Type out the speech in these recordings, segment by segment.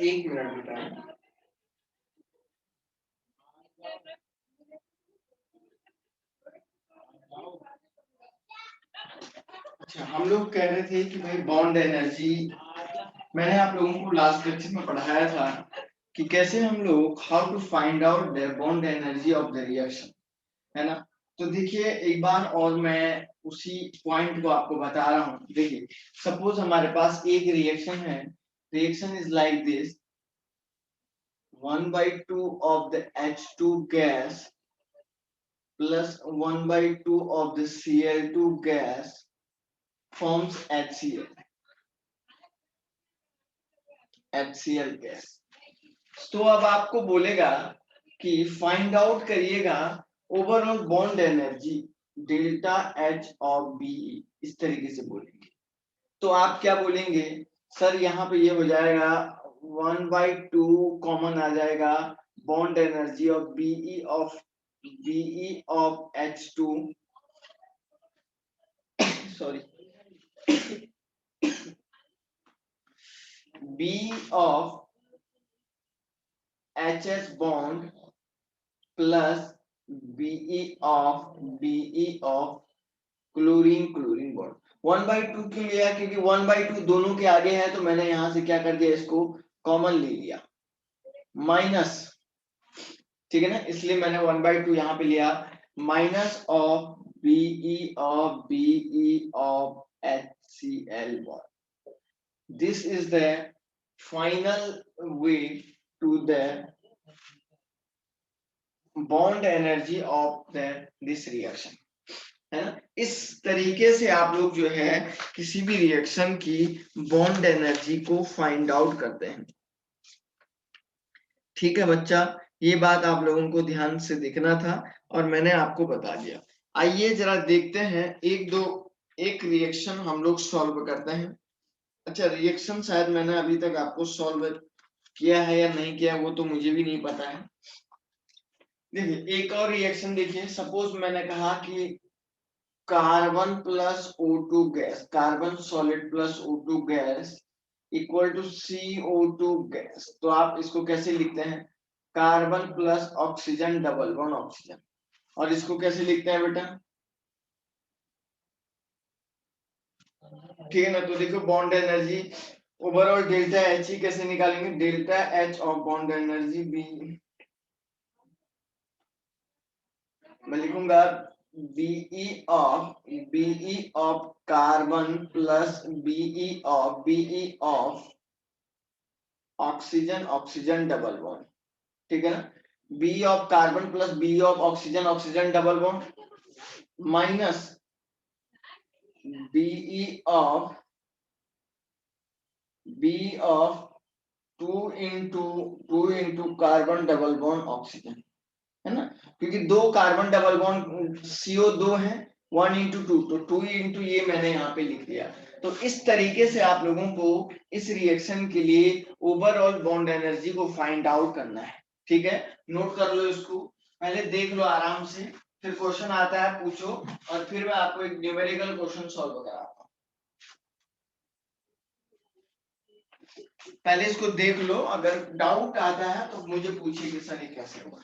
एक मिनट बेटा। अच्छा, हम लोग कह रहे थे कि भाई बॉन्ड एनर्जी, मैंने आप लोगों को लास्ट लेक्चर में पढ़ाया था कि कैसे हम लोग how to find out the bond energy of the reaction, है ना। तो देखिए एक बार और मैं उसी पॉइंट को आपको बता रहा हूँ। देखिए सपोज हमारे पास एक रिएक्शन है, reaction is like this, 1/2 of the H2 gas plus 1/2 of the Cl2 gas forms HCl gas। तो अब आपको बोलेगा कि फाइंड आउट करिएगा overall bond energy delta H of B, इस तरीके से बोलेंगे। तो आप क्या बोलेंगे सर, यहाँ पे ये हो जाएगा 1/2 कॉमन आ जाएगा, bond energy of BE of H2, sorry, B of HS bond plus BE of chlorine bond. 1/2 क्यों लिया, क्योंकि 1/2 दोनों के आगे है, तो मैंने यहां से क्या कर दिया, इसको कॉमन ले लिया, माइनस, ठीक है ना, इसलिए मैंने 1/2 यहाँ पे लिया, minus of BE of HCl bond. This is the final way to the bond energy of this reaction, है ना। इस तरीके से आप लोग जो है किसी भी रिएक्शन की बॉन्ड एनर्जी को फाइंड आउट करते हैं। ठीक है बच्चा, ये बात आप लोगों को ध्यान से देखना था और मैंने आपको बता दिया। आइए जरा देखते हैं एक रिएक्शन हम लोग सॉल्व करते हैं। अच्छा, रिएक्शन शायद मैंने अभी तक आपको सॉल्व किया है या नहीं किया, वो तो मुझे भी नहीं पता है। देखिए एक और रिएक्शन देखिए, सपोज मैंने कहा कि carbon plus O2 gas, carbon solid plus O2 gas equal to CO2 gas. तो आप इसको कैसे लिखते हैं, carbon plus oxygen double bond oxygen. और इसको कैसे लिखते हैं बेटा, ठीक है ना। तो देखो bond energy overall delta H ही कैसे निकालेंगे, delta H of bond energy B, मैं लिखूंगा BE of carbon plus BE of oxygen double bond, ठीक है ना। B of carbon plus B of oxygen double bond minus BE of two into carbon double bond oxygen, है ना। क्योंकि दो carbon double bond CO2 है, 1/2, तो 2 ये मैंने यहाँ पे लिख दिया। तो इस तरीके से आप लोगों को इस रिएक्शन के लिए ओवरऑल बॉन्ड एनर्जी को फाइंड आउट करना है, ठीक है। नोट कर लो इसको, पहले देख लो आराम से, फिर क्वेश्चन आता है पूछो, और फिर मैं आपको एक न्यूमेरिकल क्वेश्चन सॉल्व कराता हूँ। पहले इसको देख लो, अगर डाउट आता है तो मुझे पूछिए कि सर ये कैसे होगा।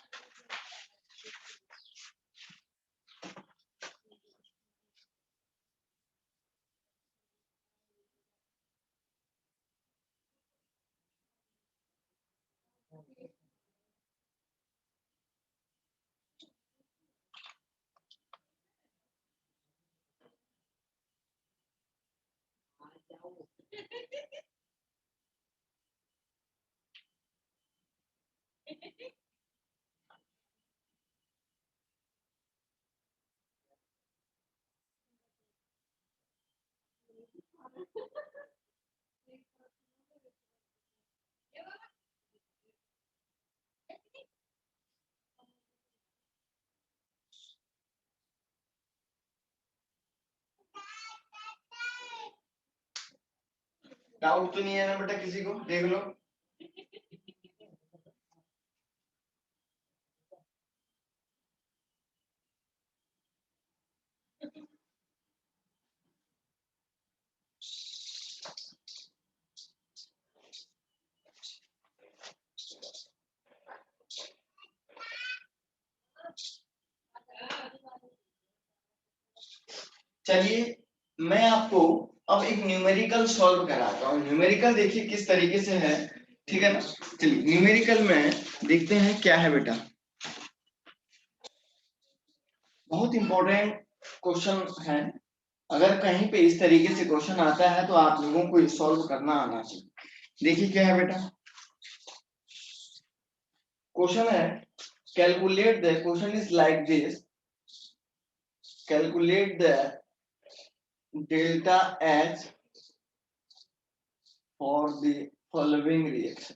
डाउट तो नहीं है ना बेटा किसी को? देख लो। चलिए मैं आपको अब एक न्यूमेरिकल सॉल्व कराता हूँ। न्यूमेरिकल देखिए किस तरीके से है, ठीक है ना। चलिए न्यूमेरिकल में देखते हैं क्या है बेटा। बहुत इंपॉर्टेंट क्वेश्चन है। अगर कहीं पे इस तरीके से क्वेश्चन आता है तो आप लोगों को सॉल्व करना आना चाहिए। देखिए क्या है बेटा, क्वेश्चन है calculate the, question is like this, calculate the delta H for the following reaction.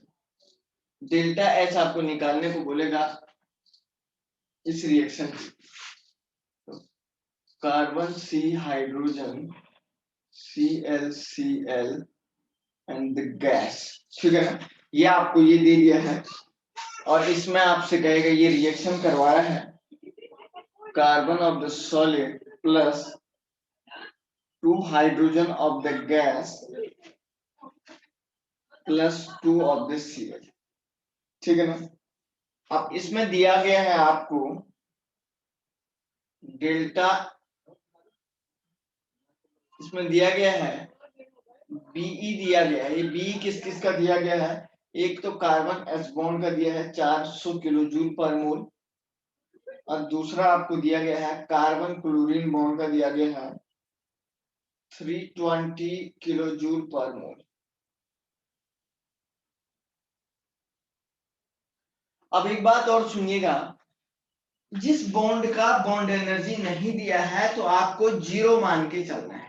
Delta H आपको निकालने को बोलेगा इस रिएक्शन की। तो carbon C hydrogen ClCl and the gas, ठीक है ना। ये आपको ये दे दिया है और इसमें आपसे कहेगा ये रिएक्शन करवाया है carbon of the solid plus 2 hydrogen of the gas plus 2 of the Cl, ठीक है ना। अब इसमें दिया गया है आपको डेल्टा, इसमें दिया गया है Be दिया गया है। ये Be किस किस का दिया गया है, एक तो कार्बन एच बॉन्ड का दिया है 400 किलो जूल पर मोल, और दूसरा आपको दिया गया है कार्बन क्लोरीन बॉन्ड का दिया गया है 320 किलो जूल पर मोल। अब एक बात और सुनिएगा, जिस बॉन्ड का बॉन्ड एनर्जी नहीं दिया है तो आपको जीरो मान के चलना है।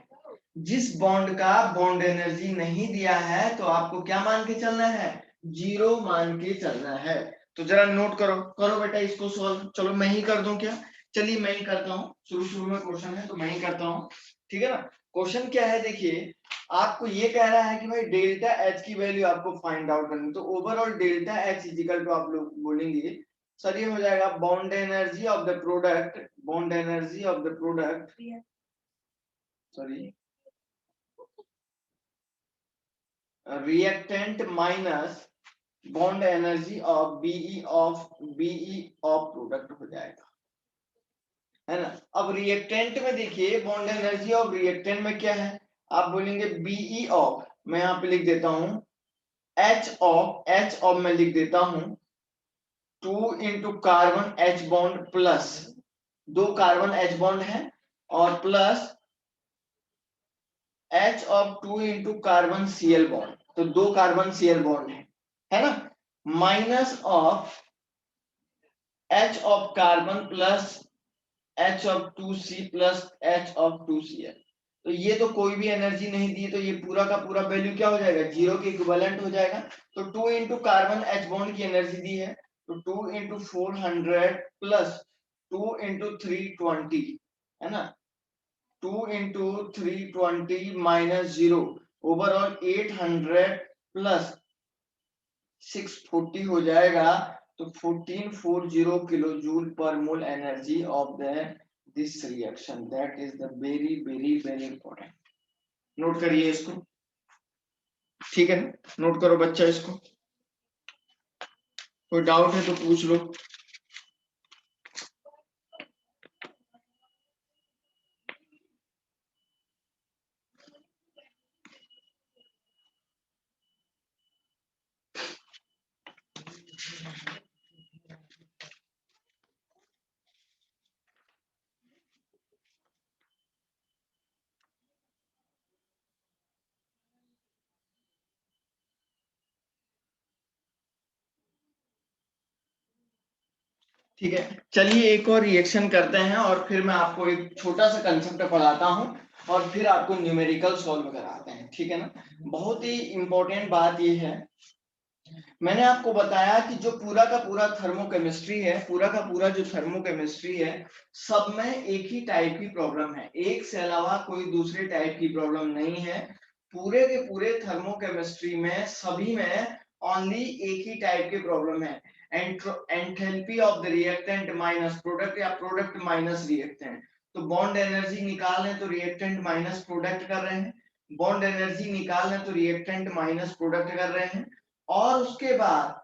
जिस बॉन्ड का बॉन्ड एनर्जी नहीं दिया है तो आपको क्या मान के चलना है, जीरो मान के चलना है। तो जरा नोट करो, करो बेटा इसको सॉल्व। चलो मैं ही कर दूं क्या, चलिए मैं ही करता हूँ, शुरू शुरू में क्वेश्चन है तो मैं ही करता हूँ, ठीक है ना। क्वेश्चन क्या है देखिए, आपको ये कह रहा है कि भाई डेल्टा एच की वैल्यू आपको फाइंड आउट करनी, तो overall delta H is equal to आप लोग बोलेंगे सर ये हो जाएगा bond energy of the product, bond energy of the product, sorry reactant minus bond energy of BE of product हो जाएगा, है ना। अब रिएक्टेंट में देखिए बॉन्ड एनर्जी ऑफ रिएक्टेंट में क्या है, आप बोलेंगे बीई ऑफ, मैं यहाँ पे लिख देता हूं एच ऑफ मैं लिख देता हूं 2 into carbon H bond plus, दो कार्बन एच बॉन्ड है, और plus H of 2 into carbon Cl bond, तो दो कार्बन Cl बॉन्ड है ना, minus of H of carbon plus H of 2C plus H of 2Cl। तो ये तो कोई भी एनर्जी नहीं दी, तो ये पूरा का पूरा वैल्यू क्या हो जाएगा, जीरो के इक्विवेलेंट हो जाएगा। तो 2 इंटू कार्बन एच बॉन्ड की एनर्जी दी है, तो 2 इंटू 400 प्लस 2 इंटू 320, है ना, 2 into 320 minus zero, overall 800 plus 640 हो जाएगा। तो 1440 kilo joule per mole energy of the this reaction, that is the very very very important. Note करिए इसको, ठीक है ना, नोट करो बच्चा इसको, कोई डाउट है तो पूछ लो। ठीक है, चलिए एक और रिएक्शन करते हैं और फिर मैं आपको एक छोटा सा कंसेप्ट पढ़ाता हूं और फिर आपको न्यूमेरिकल सॉल्व कराते हैं, ठीक है ना। बहुत ही इंपॉर्टेंट बात यह है, मैंने आपको बताया कि जो पूरा का पूरा थर्मोकेमिस्ट्री है, पूरा का पूरा जो थर्मोकेमिस्ट्री है, सब में एक ही टाइप की प्रॉब्लम है, एक से अलावा कोई दूसरे टाइप की प्रॉब्लम नहीं है। पूरे के पूरे थर्मोकेमिस्ट्री में सभी में ओनली एक ही टाइप के प्रॉब्लम है, enthalpy of the reactant minus product या प्रोडक्ट माइनस रिएक्टेंट। तो बॉन्ड एनर्जी निकाल रहे हैं तो रिएक्टेंट माइनस प्रोडक्ट कर रहे हैं, बॉन्ड एनर्जी निकाल रहे हैं तो रिएक्टेंट माइनस प्रोडक्ट कर रहे हैं। और उसके बाद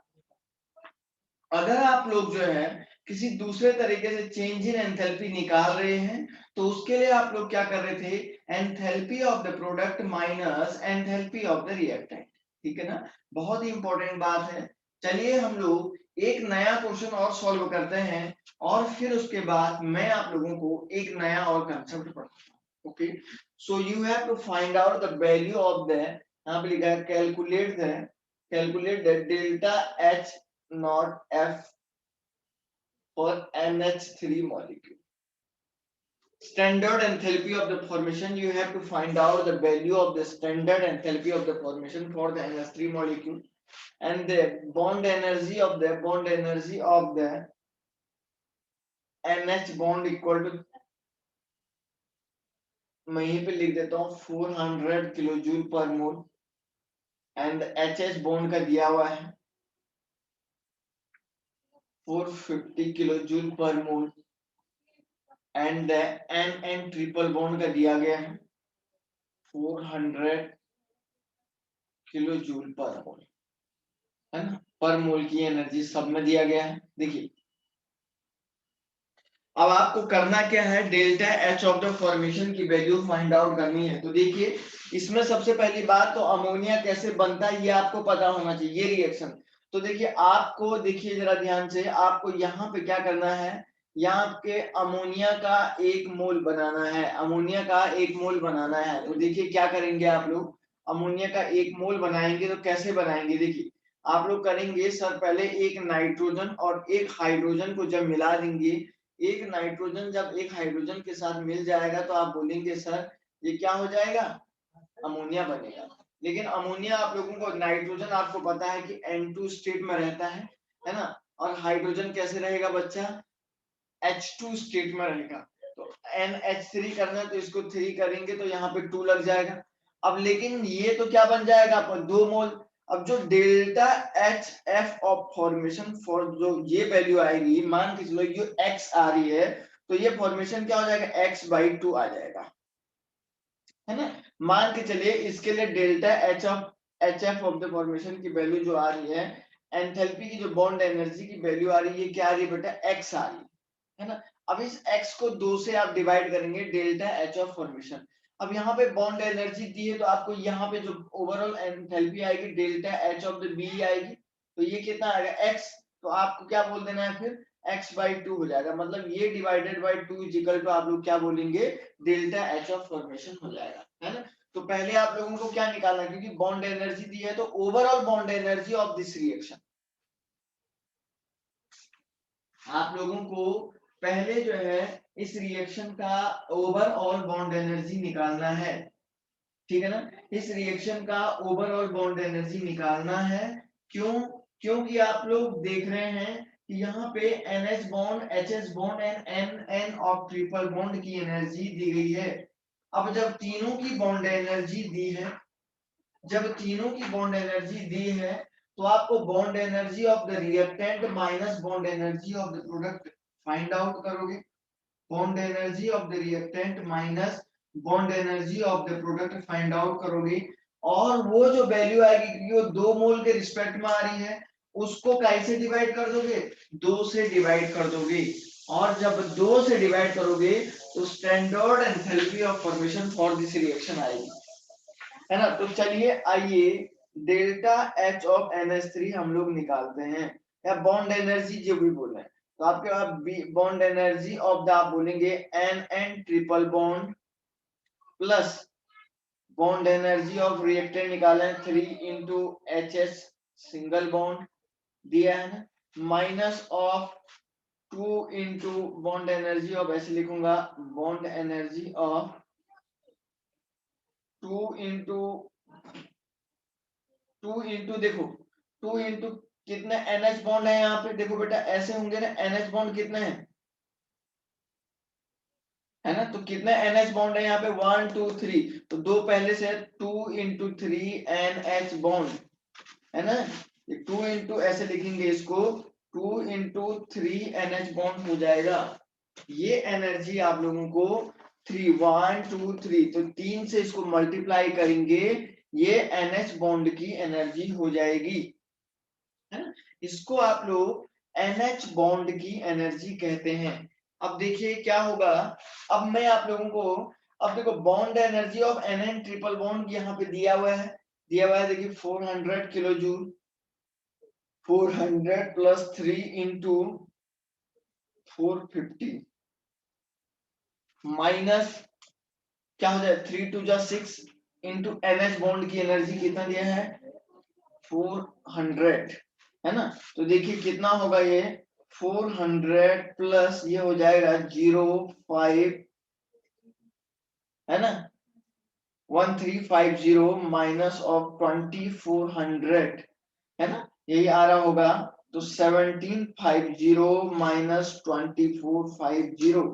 अगर आप लोग जो है किसी दूसरे तरीके से चेंज इन एंथैल्पी निकाल रहे हैं तो उसके लिए आप लोग क्या कर रहे थे, enthalpy of the product minus enthalpy of the reactant. ठीक है ना, बहुत ही इंपॉर्टेंट बात है। चलिए हम लोग एक नया क्वेश्चन और सॉल्व करते हैं और फिर उसके बाद मैं आप लोगों को एक नया और कंसेप्ट पढ़ाता हूं। Okay, so you have to find out the value of the, यहां पे लिखा है calculate the delta H not F for NH3 molecule. Standard enthalpy of the formation, you have to find out the value of the standard enthalpy of the formation for the NH3 molecule and the bond energy of the NH bond equal to, मैं यहीं पे लिख देता हूँ 400 kilojoule per mole and HH bond का दिया हुआ है 450 kilojoule per mole and NN triple bond का दिया गया है 400 किलो जूल पर मोल, है ना, पर मोल की एनर्जी सब में दिया गया है। देखिए अब आपको करना क्या है, delta H of the formation की वैल्यू फाइंड आउट करनी है। तो देखिए इसमें सबसे पहली बात तो अमोनिया कैसे बनता है ये आपको पता होना चाहिए, ये रिएक्शन। तो देखिए आपको, देखिए जरा ध्यान से, आपको यहाँ पे क्या करना है, यहाँ पे अमोनिया का एक मोल बनाना है, अमोनिया का एक मोल बनाना है। तो देखिए क्या करेंगे आप लोग, अमोनिया का एक मोल बनाएंगे तो कैसे बनाएंगे, देखिए आप लोग करेंगे सर, पहले एक नाइट्रोजन और एक हाइड्रोजन को जब मिला देंगे, एक नाइट्रोजन जब एक हाइड्रोजन के साथ मिल जाएगा तो आप बोलेंगे सर ये क्या हो जाएगा, अमोनिया बनेगा। लेकिन अमोनिया आप लोगों को, नाइट्रोजन आपको पता है कि N2 स्टेट में रहता है ना, और हाइड्रोजन कैसे रहेगा बच्चा, H2 स्टेट में रहेगा। तो NH3 करना है तो इसको 3 करेंगे तो यहाँ पे 2 लग जाएगा। अब लेकिन ये तो क्या बन जाएगा अपन 2 मोल। अब जो delta H F of formation for जो ये वैल्यू आएगी, मान के चलो ये x आ रही है तो ये फॉर्मेशन क्या हो जाएगा, x/2 आ जाएगा, है ना। मान के चलिए इसके लिए delta H F of the formation की वैल्यू जो आ रही है, एंथैल्पी की जो बॉन्ड एनर्जी की वैल्यू आ रही है, क्या आ रही है बेटा, x आ रही है ना। अब इस x को 2 से आप डिवाइड करेंगे, डेल्टा एच ऑफ फॉर्मेशन। अब यहाँ पे बॉन्ड एनर्जी दी है तो आपको यहाँ पे जो ओवरऑल एंथैल्पी आएगी delta H of the B आएगी, तो ये कितना आएगा x, तो आपको क्या बोल देना है फिर x/2 हो जाएगा, मतलब ये divided by 2 is equal to आप लोग क्या बोलेंगे, डेल्टा एच ऑफ फॉर्मेशन हो जाएगा, है ना। तो पहले आप लोगों को क्या निकालना है, क्योंकि बॉन्ड एनर्जी दी है तो overall bond energy of this reaction, आप लोगों को पहले जो है इस रिएक्शन का ओवरऑल बॉन्ड एनर्जी निकालना है, ठीक है ना। इस रिएक्शन का ओवरऑल बॉन्ड एनर्जी निकालना है, क्यों, क्योंकि आप लोग देख रहे हैं कि यहाँ पे NH bond, HS bond and NN of triple bond की एनर्जी दी गई है। अब जब तीनों की बॉन्ड एनर्जी दी है, जब तीनों की बॉन्ड एनर्जी दी है तो आपको bond energy of the reactant minus bond energy of the product find out करोगे, bond energy of the reactant minus bond energy of the product find out करोगे, और वो जो वैल्यू आएगी क्योंकि वो 2 मोल के रिस्पेक्ट में आ रही है, उसको कैसे डिवाइड कर दोगे, 2 से डिवाइड कर दोगे, और जब 2 से डिवाइड करोगे तो standard enthalpy of formation for this reaction आएगी, है ना। तो चलिए आइए डेल्टा एच ऑफ NH3 हम लोग निकालते हैं, या बॉन्ड एनर्जी जो भी बोल रहे हैं, तो आपके पास बॉन्ड एनर्जी ऑफ द आप बोलेंगे NN triple bond plus bond energy of reactant निकाले 3 इंटू HS सिंगल बॉन्ड दिया है ना, minus of 2 into bond energy of, ऐसे लिखूंगा bond energy of 2 into 2 into देखो 2 इंटू कितने NH बॉन्ड है यहाँ पे, देखो बेटा ऐसे होंगे ना, NH बॉन्ड कितने हैं, है ना। तो कितने NH बॉन्ड है यहाँ पे 1 2 3, तो दो पहले से 2 इंटू 3 NH बॉन्ड, है ना। ये 2 इंटू ऐसे लिखेंगे इसको, 2 इंटू 3 NH बॉन्ड हो जाएगा। ये एनर्जी आप लोगों को 3 1 2 3, तो 3 से इसको मल्टीप्लाई करेंगे, ये NH बॉन्ड की एनर्जी हो जाएगी, है ना। इसको आप लोग NH बॉन्ड की एनर्जी कहते हैं। अब देखिए क्या होगा, अब मैं आप लोगों को, अब देखो bond energy of NN triple bond यहाँ पे दिया हुआ है, देखिए 400 kilo joule, 400 plus 3 into 450 minus क्या हो जाए 3 टू जा 6 इंटू NH बॉन्ड की एनर्जी कितना दिया है 400, है ना। तो देखिए कितना होगा ये 400 प्लस ये हो जाएगा 05, है ना, 1350 माइनस ऑफ 2400, है ना, यही आ रहा होगा। तो 1750 minus 2450,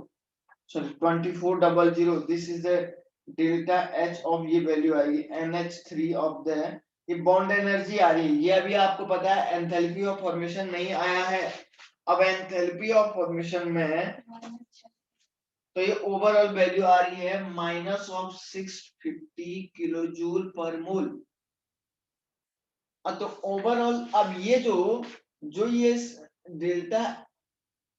sorry 2400, this is the delta H of, ये वैल्यू आएगी NH3 ऑफ द, ये बॉन्ड एनर्जी आ रही है। ये अभी आपको पता है एंथैल्पी ऑफ फॉर्मेशन नहीं आया है। अब एंथैल्पी ऑफ फॉर्मेशन में तो ये ओवरऑल वैल्यू आ रही है minus of 650 kilo joule per मोल। तो ओवरऑल अब ये जो ये डेल्टा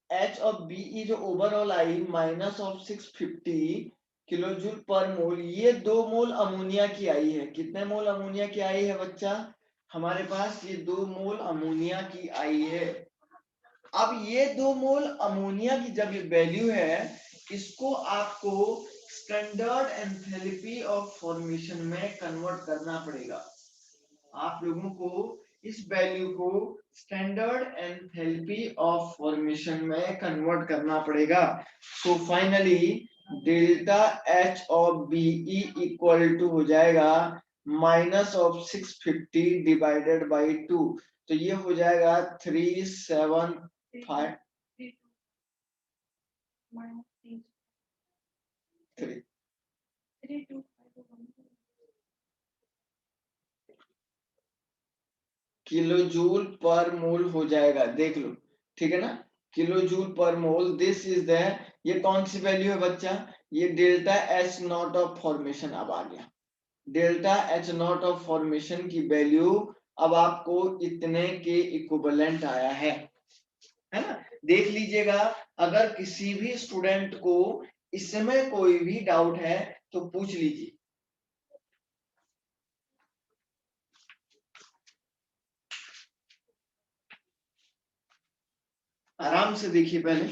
एच ऑफ बीई जो overall I minus of 650 kilo joule per mole, ये 2 मोल अमोनिया की आई है। कितने मोल अमोनिया की आई है बच्चा, हमारे पास ये 2 मोल अमोनिया की आई है। अब ये 2 मोल अमोनिया की जब ये वैल्यू है, इसको आपको स्टैंडर्ड एंथैल्पी ऑफ फॉर्मेशन में कन्वर्ट करना पड़ेगा। आप लोगों को इस वैल्यू को स्टैंडर्ड एंथैल्पी ऑफ फॉर्मेशन में कन्वर्ट करना पड़ेगा। So finally delta H of BE equal to हो जाएगा माइनस ऑफ 650 डिवाइडेड बाई 2, तो ये हो जाएगा 375 किलो जूल पर मोल हो जाएगा, देख लो, ठीक है ना, kilo joule per mole. This is the, ये कौन सी वैल्यू है बच्चा, ये delta H not of formation अब आ गया। Delta H not of formation की वैल्यू अब आपको इतने के इक्विवेलेंट आया है ना। देख लीजिएगा, अगर किसी भी स्टूडेंट को इसमें कोई भी डाउट है तो पूछ लीजिए, आराम से देखिए पहले।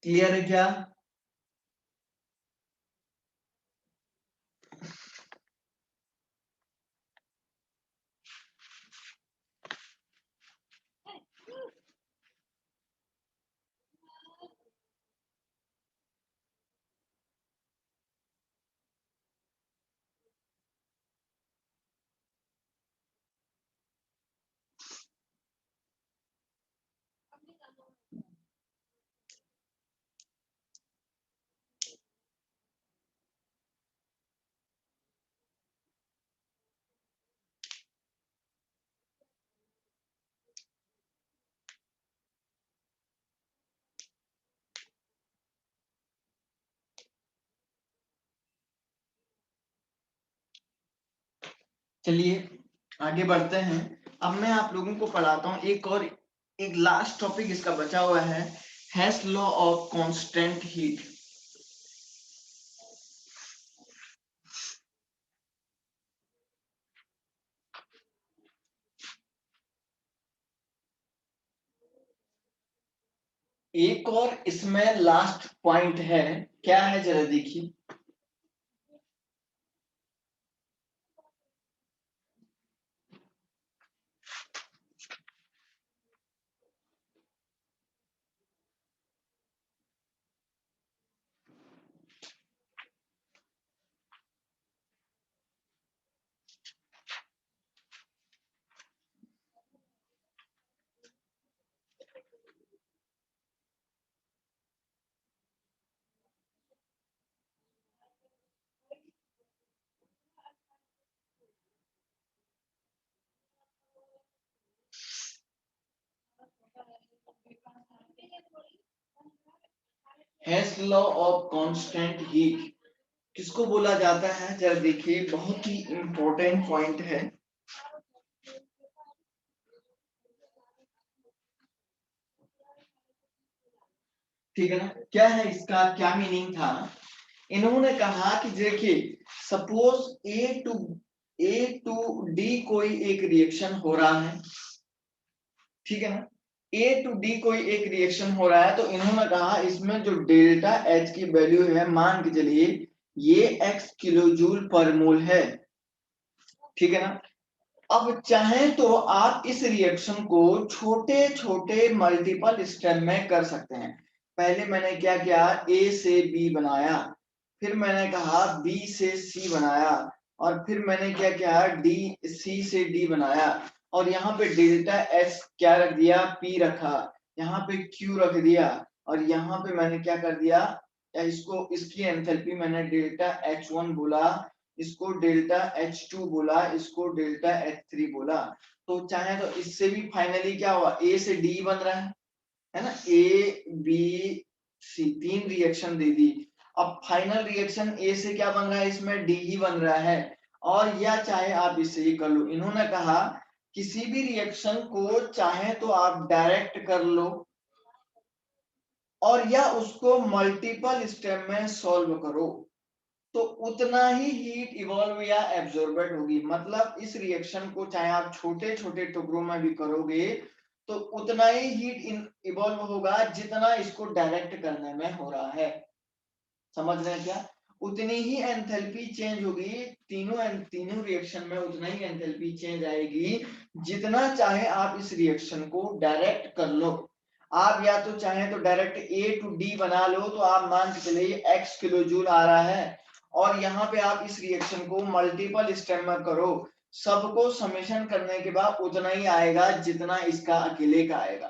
क्लियर है क्या। चलिए आगे बढ़ते हैं। अब मैं आप लोगों को पढ़ाता हूँ एक लास्ट टॉपिक इसका बचा हुआ है, हेस लॉ ऑफ कांस्टेंट हीट। एक और इसमें लास्ट पॉइंट है, क्या है जरा देखिए। हेस लॉ ऑफ कांस्टेंट हीट किसको बोला जाता है, जरा देखिए, बहुत ही इंपॉर्टेंट पॉइंट है। ठीक है ना, क्या है इसका क्या मीनिंग था। इन्होंने कहा कि देखिए, सपोज ए टू डी कोई एक रिएक्शन हो रहा है, ठीक है ना, ए टू डी कोई एक रिएक्शन हो रहा है, तो इन्होंने कहा इसमें जो डेल्टा एच की वैल्यू है, मान के चलिए ये x किलो जूल पर मोल है, ठीक है ना। अब चाहे तो आप इस रिएक्शन को छोटे छोटे मल्टीपल स्टेप में कर सकते हैं। पहले मैंने क्या किया, ए से बी बनाया, फिर मैंने कहा बी से सी बनाया, और फिर मैंने क्या किया, डी सी से डी बनाया, और यहाँ पे डेल्टा एस क्या रख दिया, पी रखा, यहाँ पे क्यू रख दिया, और यहाँ पे मैंने क्या कर दिया, या इसको इसकी एंथैल्पी मैंने डेल्टा एच वन बोला, इसको डेल्टा H2 बोला, इसको डेल्टा H3 बोला। तो चाहे तो इससे भी फाइनली क्या हुआ, ए से डी बन रहा है ना, ए बी सी तीन रिएक्शन दे दी। अब फाइनल रिएक्शन ए से क्या बन रहा है, इसमें डी ही बन रहा है। और या चाहे आप इससे ही कर लो, इन्होंने कहा किसी भी रिएक्शन को चाहे तो आप डायरेक्ट कर लो, और या उसको मल्टीपल स्टेप में सॉल्व करो, तो उतना ही हीट इवॉल्व या एब्जॉर्बेड होगी। मतलब इस रिएक्शन को चाहे आप छोटे छोटे टुकड़ों में भी करोगे, तो उतना ही हीट इवॉल्व होगा जितना इसको डायरेक्ट करने में हो रहा है। समझ रहे हैं क्या, उतनी ही एंथैल्पी चेंज होगी, तीनों रिएक्शन में उतना ही एंथैल्पी चेंज आएगी, जितना चाहे आप इस रिएक्शन को डायरेक्ट कर लो। आप या तो चाहे तो डायरेक्ट ए टू डी बना लो, तो आप मान के चलिए x किलो जूल आ रहा है, और यहाँ पे आप इस रिएक्शन को मल्टीपल स्टेप में करो, सबको समेशन करने के बाद उतना ही आएगा जितना इसका अकेले का आएगा।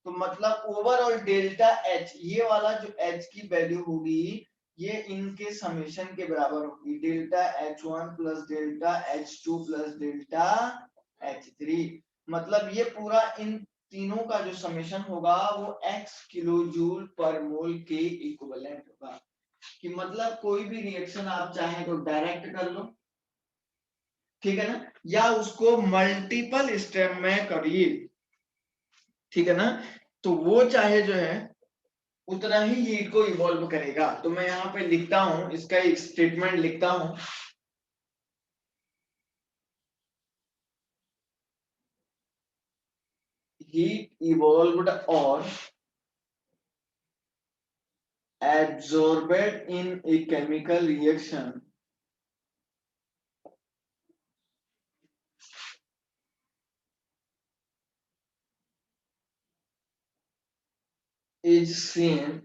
तो मतलब ओवरऑल डेल्टा एच, ये वाला जो एच की वैल्यू होगी, ये इनके समेशन के बराबर होगी, delta H1 plus delta H2 plus delta H3। मतलब ये पूरा इन तीनों का जो समेशन होगा वो x किलो जूल पर मोल के इक्विवेलेंट होगा। कि मतलब कोई भी रिएक्शन आप चाहें तो डायरेक्ट कर लो, ठीक है ना, या उसको मल्टीपल स्टेप में करिए, ठीक है ना, तो वो चाहे जो है उतना ही हीट को इवॉल्व करेगा। तो मैं यहाँ पे लिखता हूं, इसका एक स्टेटमेंट लिखता हूं, heat evolved or absorbed in a chemical reaction is seen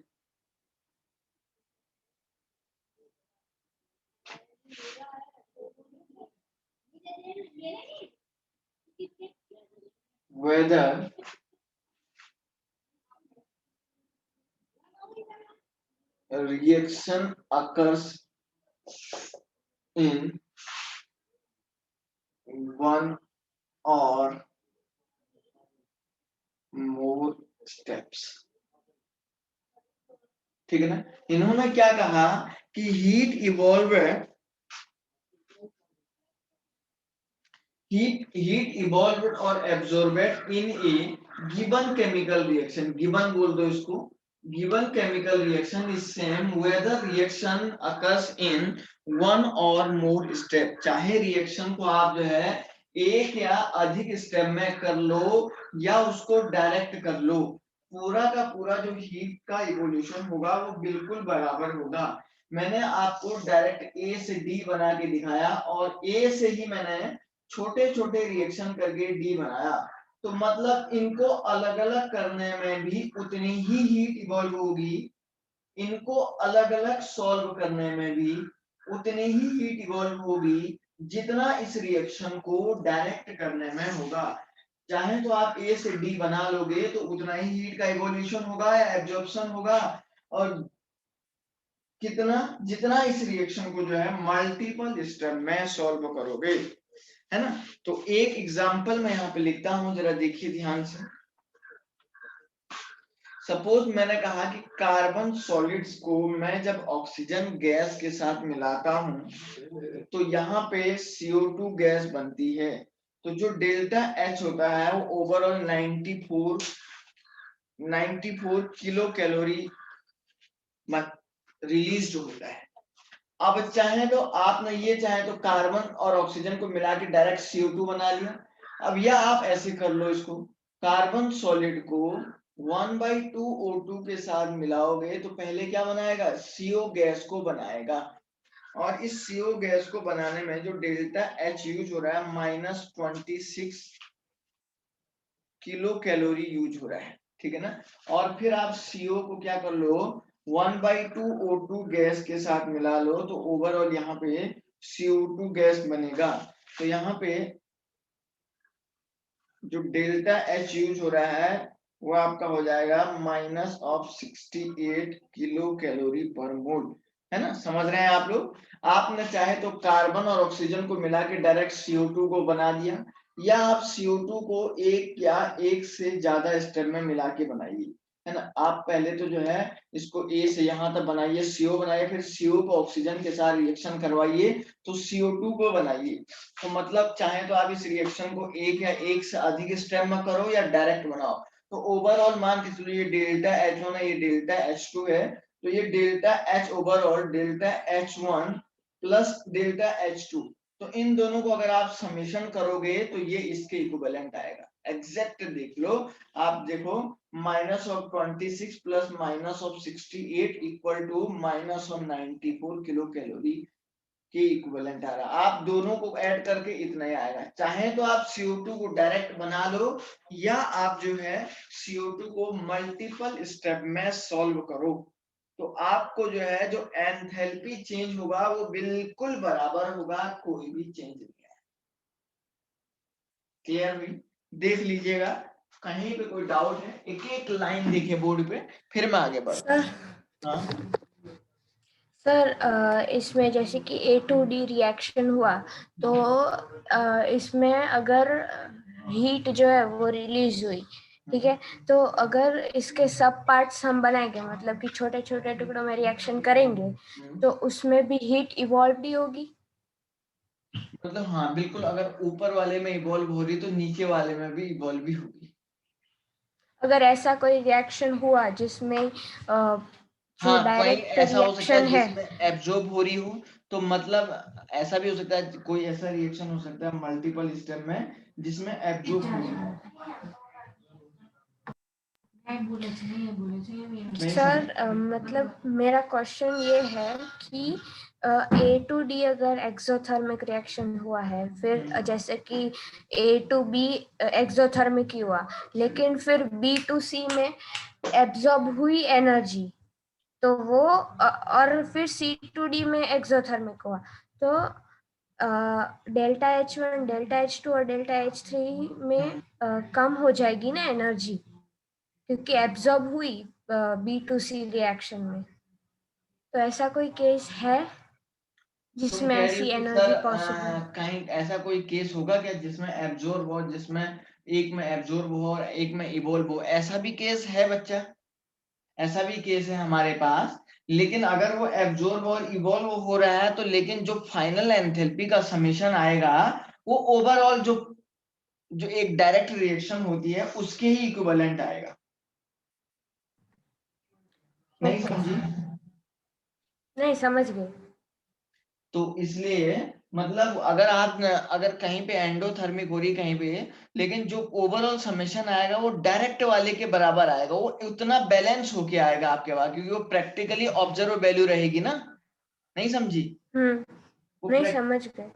whether a reaction occurs in one or more steps। ठीक है ना, इन्होंने क्या कहा कि heat evolve heat evolved or absorbed in a given chemical reaction, given बोल दो इसको, given chemical reaction is same whether reaction occurs in one or more step, चाहे रिएक्शन को आप जो है एक या अधिक स्टेप में कर लो या उसको डायरेक्ट कर लो, पूरा का पूरा जो हीट का इवोल्यूशन होगा वो बिल्कुल बराबर होगा। मैंने आपको डायरेक्ट ए से डी बना के दिखाया और ए से ही मैंने छोटे छोटे रिएक्शन करके डी बनाया, तो मतलब इनको अलग अलग करने में भी उतनी ही हीट इवॉल्व होगी, इनको अलग अलग सॉल्व करने में भी उतनी ही हीट इवॉल्व होगी जितना इस रिएक्शन को डायरेक्ट करने में होगा। चाहे तो आप ए से डी बना लोगे तो उतना ही हीट का इवोल्यूशन होगा या एब्जॉर्प्शन होगा, और कितना, जितना इस रिएक्शन को जो है मल्टीपल स्टेप में सॉल्व करोगे, है ना। तो एक एग्जांपल मैं यहाँ पे लिखता हूं, जरा देखिए ध्यान से। सपोज मैंने कहा कि कार्बन सॉलिड्स को मैं जब ऑक्सीजन गैस के साथ मिलाता हूं तो यहाँ पे CO2 गैस बनती है, तो जो डेल्टा H होता है वो ओवरऑल 94 किलो कैलोरी रिलीज होता है। अब चाहे तो आपने ये चाहे तो कार्बन और ऑक्सीजन को मिला के डायरेक्ट CO2 बना लिया। अब या आप ऐसे कर लो, इसको कार्बन सॉलिड को 1/2 O2 के साथ मिलाओगे तो पहले क्या बनाएगा, CO गैस को बनाएगा, और इस CO गैस को बनाने में जो डेल्टा H यूज हो रहा है -26 किलो कैलोरी यूज हो रहा है, ठीक है ना। और फिर आप CO को क्या कर लो, 1/2 O2 गैस के साथ मिला लो तो ओवरऑल यहाँ पे CO2 गैस बनेगा। तो यहाँ पे जो डेल्टा H यूज हो रहा है वो आपका हो जाएगा -68 किलो कैलोरी पर मोल, है ना। समझ रहे हैं आप लोग। आपने चाहे तो कार्बन और ऑक्सीजन को मिला के डायरेक्ट CO2 को बना दिया, या आप CO2 को एक या एक से ज्यादा स्टेप में मिला के बनाइए, है ना। आप पहले तो जो है इसको A से यहाँ तक बनाइए, CO बनाइए, फिर CO को ऑक्सीजन के साथ रिएक्शन करवाइए तो CO2 को बनाइए। तो मतलब चाहे तो आप इस रिएक्शन को एक या एक से अधिक स्टेप में करो या डायरेक्ट बनाओ, तो ओवरऑल मान के चलो ये डेल्टा H1 है, ये डेल्टा H2 है, तो ये delta H overall delta H1 plus delta H2, तो इन दोनों को अगर आप समेशन करोगे तो ये इसके इक्विवेलेंट आएगा। एग्जैक्ट देख लो, आप देखो -26 plus -68 equal to -94 kilo calorie के इक्विवेलेंट आ रहा। आप दोनों को ऐड करके इतना ही आएगा। चाहे तो आप CO2 को डायरेक्ट बना लो या आप जो है CO2 को मल्टीपल स्टेप में सॉल्व करो, तो आपको जो है जो एंथैल्पी चेंज होगा वो बिल्कुल बराबर होगा, कोई भी चेंज नहीं है। क्लियर हुई? देख लीजिएगा, कहीं पे कोई डाउट है एक एक लाइन देखिए बोर्ड पे, फिर मैं आगे बढ़ता हूं। हाँ सर, इसमें जैसे कि A2D रिएक्शन हुआ तो इसमें अगर हीट जो है वो रिलीज हुई, ठीक है, तो अगर इसके सब पार्ट्स हम बनाएंगे, मतलब कि छोटे छोटे टुकड़ों में रिएक्शन करेंगे, तो उसमें भी हीट इवॉल्व भी होगी। मतलब हाँ बिल्कुल, अगर ऊपर वाले में इवॉल्व हो रही तो नीचे वाले में भी इवॉल्व भी होगी। अगर ऐसा कोई रिएक्शन हुआ जिसमें जो हाँ कहीं डायरेक्ट ऐसा हो सकता है रिएक्शन है, जिसमें एब्जॉर्ब हो रही हो, तो मतलब ऐसा भी हो सकता है, कोई ऐसा रिएक्शन हो सकता है मल्टीपल स्टेप में जिसमें एब्जॉर्ब हो रही हो। सर मतलब मेरा क्वेश्चन ये है कि A2D अगर एक्सोथर्मिक रिएक्शन हुआ है, फिर जैसे कि A2B एक्सोथर्मिक ही हुआ, लेकिन फिर B2C में एब्जॉर्ब हुई एनर्जी, तो वो और फिर C2D में एक्सोथर्मिक हुआ, तो डेल्टा H1 डेल्टा H2 और डेल्टा H3 में कम हो जाएगी ना एनर्जी, क्योंकि एब्जॉर्ब हुई B2C रिएक्शन में। तो ऐसा कोई केस है तुम जिसमें कह रही ऐसी हो कि एनर्जी सर पॉसिबल? कहीं ऐसा कोई केस होगा क्या जिसमें एब्जॉर्ब हो, जिसमें एक में एब्जॉर्ब हो और एक में इवॉल्व हो, ऐसा भी केस है बच्चा? ऐसा भी केस है हमारे पास, लेकिन अगर वो एब्जॉर्ब और इवॉल्व हो रहा है तो लेकिन जो फाइनल एंथैल्पी का समेशन आएगा वो ओवरऑल जो एक डायरेक्ट रिएक्शन होती है उसके ही इक्विवेलेंट आएगा। नहीं Okay. समझी? नहीं समझ गए। तो इसलिए मतलब अगर कहीं पे एंडोथर्मिक हो रही कहीं पे, लेकिन जो ओवरऑल समेशन आएगा वो डायरेक्ट वाले के बराबर आएगा, वो उतना बैलेंस होके आएगा आपके पास, क्योंकि वो प्रैक्टिकली ऑब्जर्व वैल्यू रहेगी ना। नहीं समझी? वो नहीं समझ गए।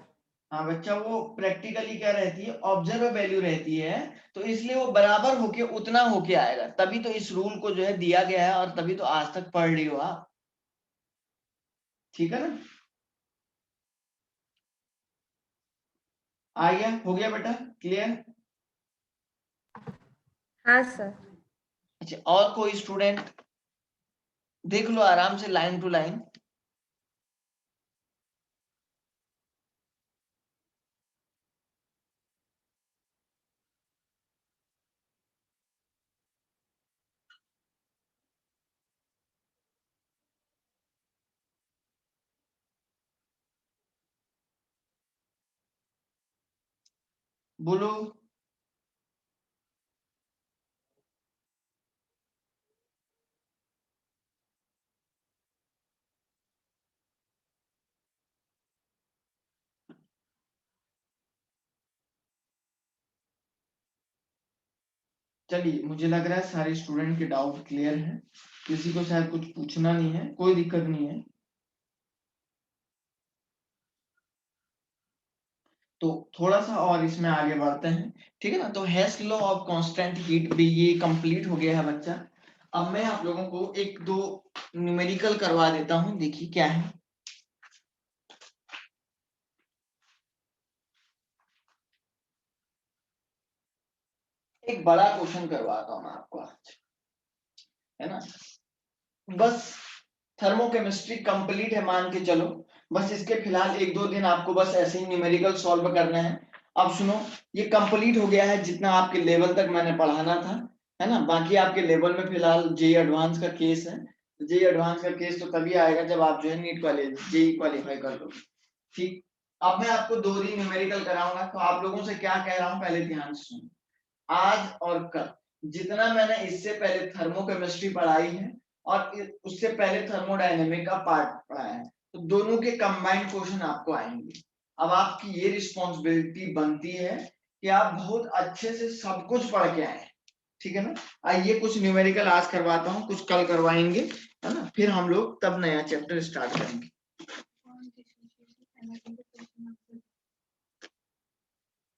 हाँ बच्चा, वो प्रैक्टिकली क्या रहती है, ऑब्जर्व वैल्यू रहती है, तो इसलिए वो बराबर होके उतना होके आएगा, तभी तो इस रूल को जो है दिया गया है, और तभी तो आज तक पढ़ रही हो आप। ठीक है ना? आ गया? हो गया बेटा? क्लियर? हाँ सर। अच्छा, और कोई स्टूडेंट? देख लो आराम से लाइन टू लाइन। बोलो। चलिए, मुझे लग रहा है सारे स्टूडेंट के डाउट क्लियर है, किसी को शायद कुछ पूछना नहीं है, कोई दिक्कत नहीं है। तो थोड़ा सा और इसमें आगे बढ़ते हैं, ठीक है ना? तो हेस लॉ ऑफ कांस्टेंट हीट भी ये कंप्लीट हो गया है बच्चा। अब मैं आप लोगों को एक दो न्यूमेरिकल करवा देता हूं, देखिए क्या है। एक बड़ा क्वेश्चन करवाता हूं मैं आपको आज, है ना? बस थर्मोकेमिस्ट्री कंप्लीट है मान के चलो, बस इसके फिलहाल एक दो दिन आपको बस ऐसे ही न्यूमेरिकल सॉल्व करने हैं। अब सुनो, ये कंप्लीट हो गया है जितना आपके लेवल तक मैंने पढ़ाना था, है ना? बाकी आपके लेवल में फिलहाल जेई एडवांस का केस है। जेई एडवांस का केस तो तभी आएगा जब आप जो है नीट वाले जेई क्वालिफाई कर लोगे। ठीक, अब मैं आपको दो दिन न्यूमेरिकल कराऊंगा, तो आप लोगों से क्या कह रहा हूं पहले ध्यान से सुनो। आज और कल जितना मैंने इससे पहले थर्मोकेमिस्ट्री पढ़ाई है और उससे पहले थर्मोडायनेमिक का पार्ट पढ़ाया है, तो दोनों के कंबाइंड क्वेश्चन आपको आएंगे। अब आपकी ये रिस्पॉन्सिबिलिटी बनती है कि आप बहुत अच्छे से सब कुछ पढ़ के आए, ठीक है ना? आइए कुछ न्यूमेरिकल आज करवाता हूँ, कुछ कल करवाएंगे, है ना? फिर हम लोग तब नया चैप्टर स्टार्ट करेंगे।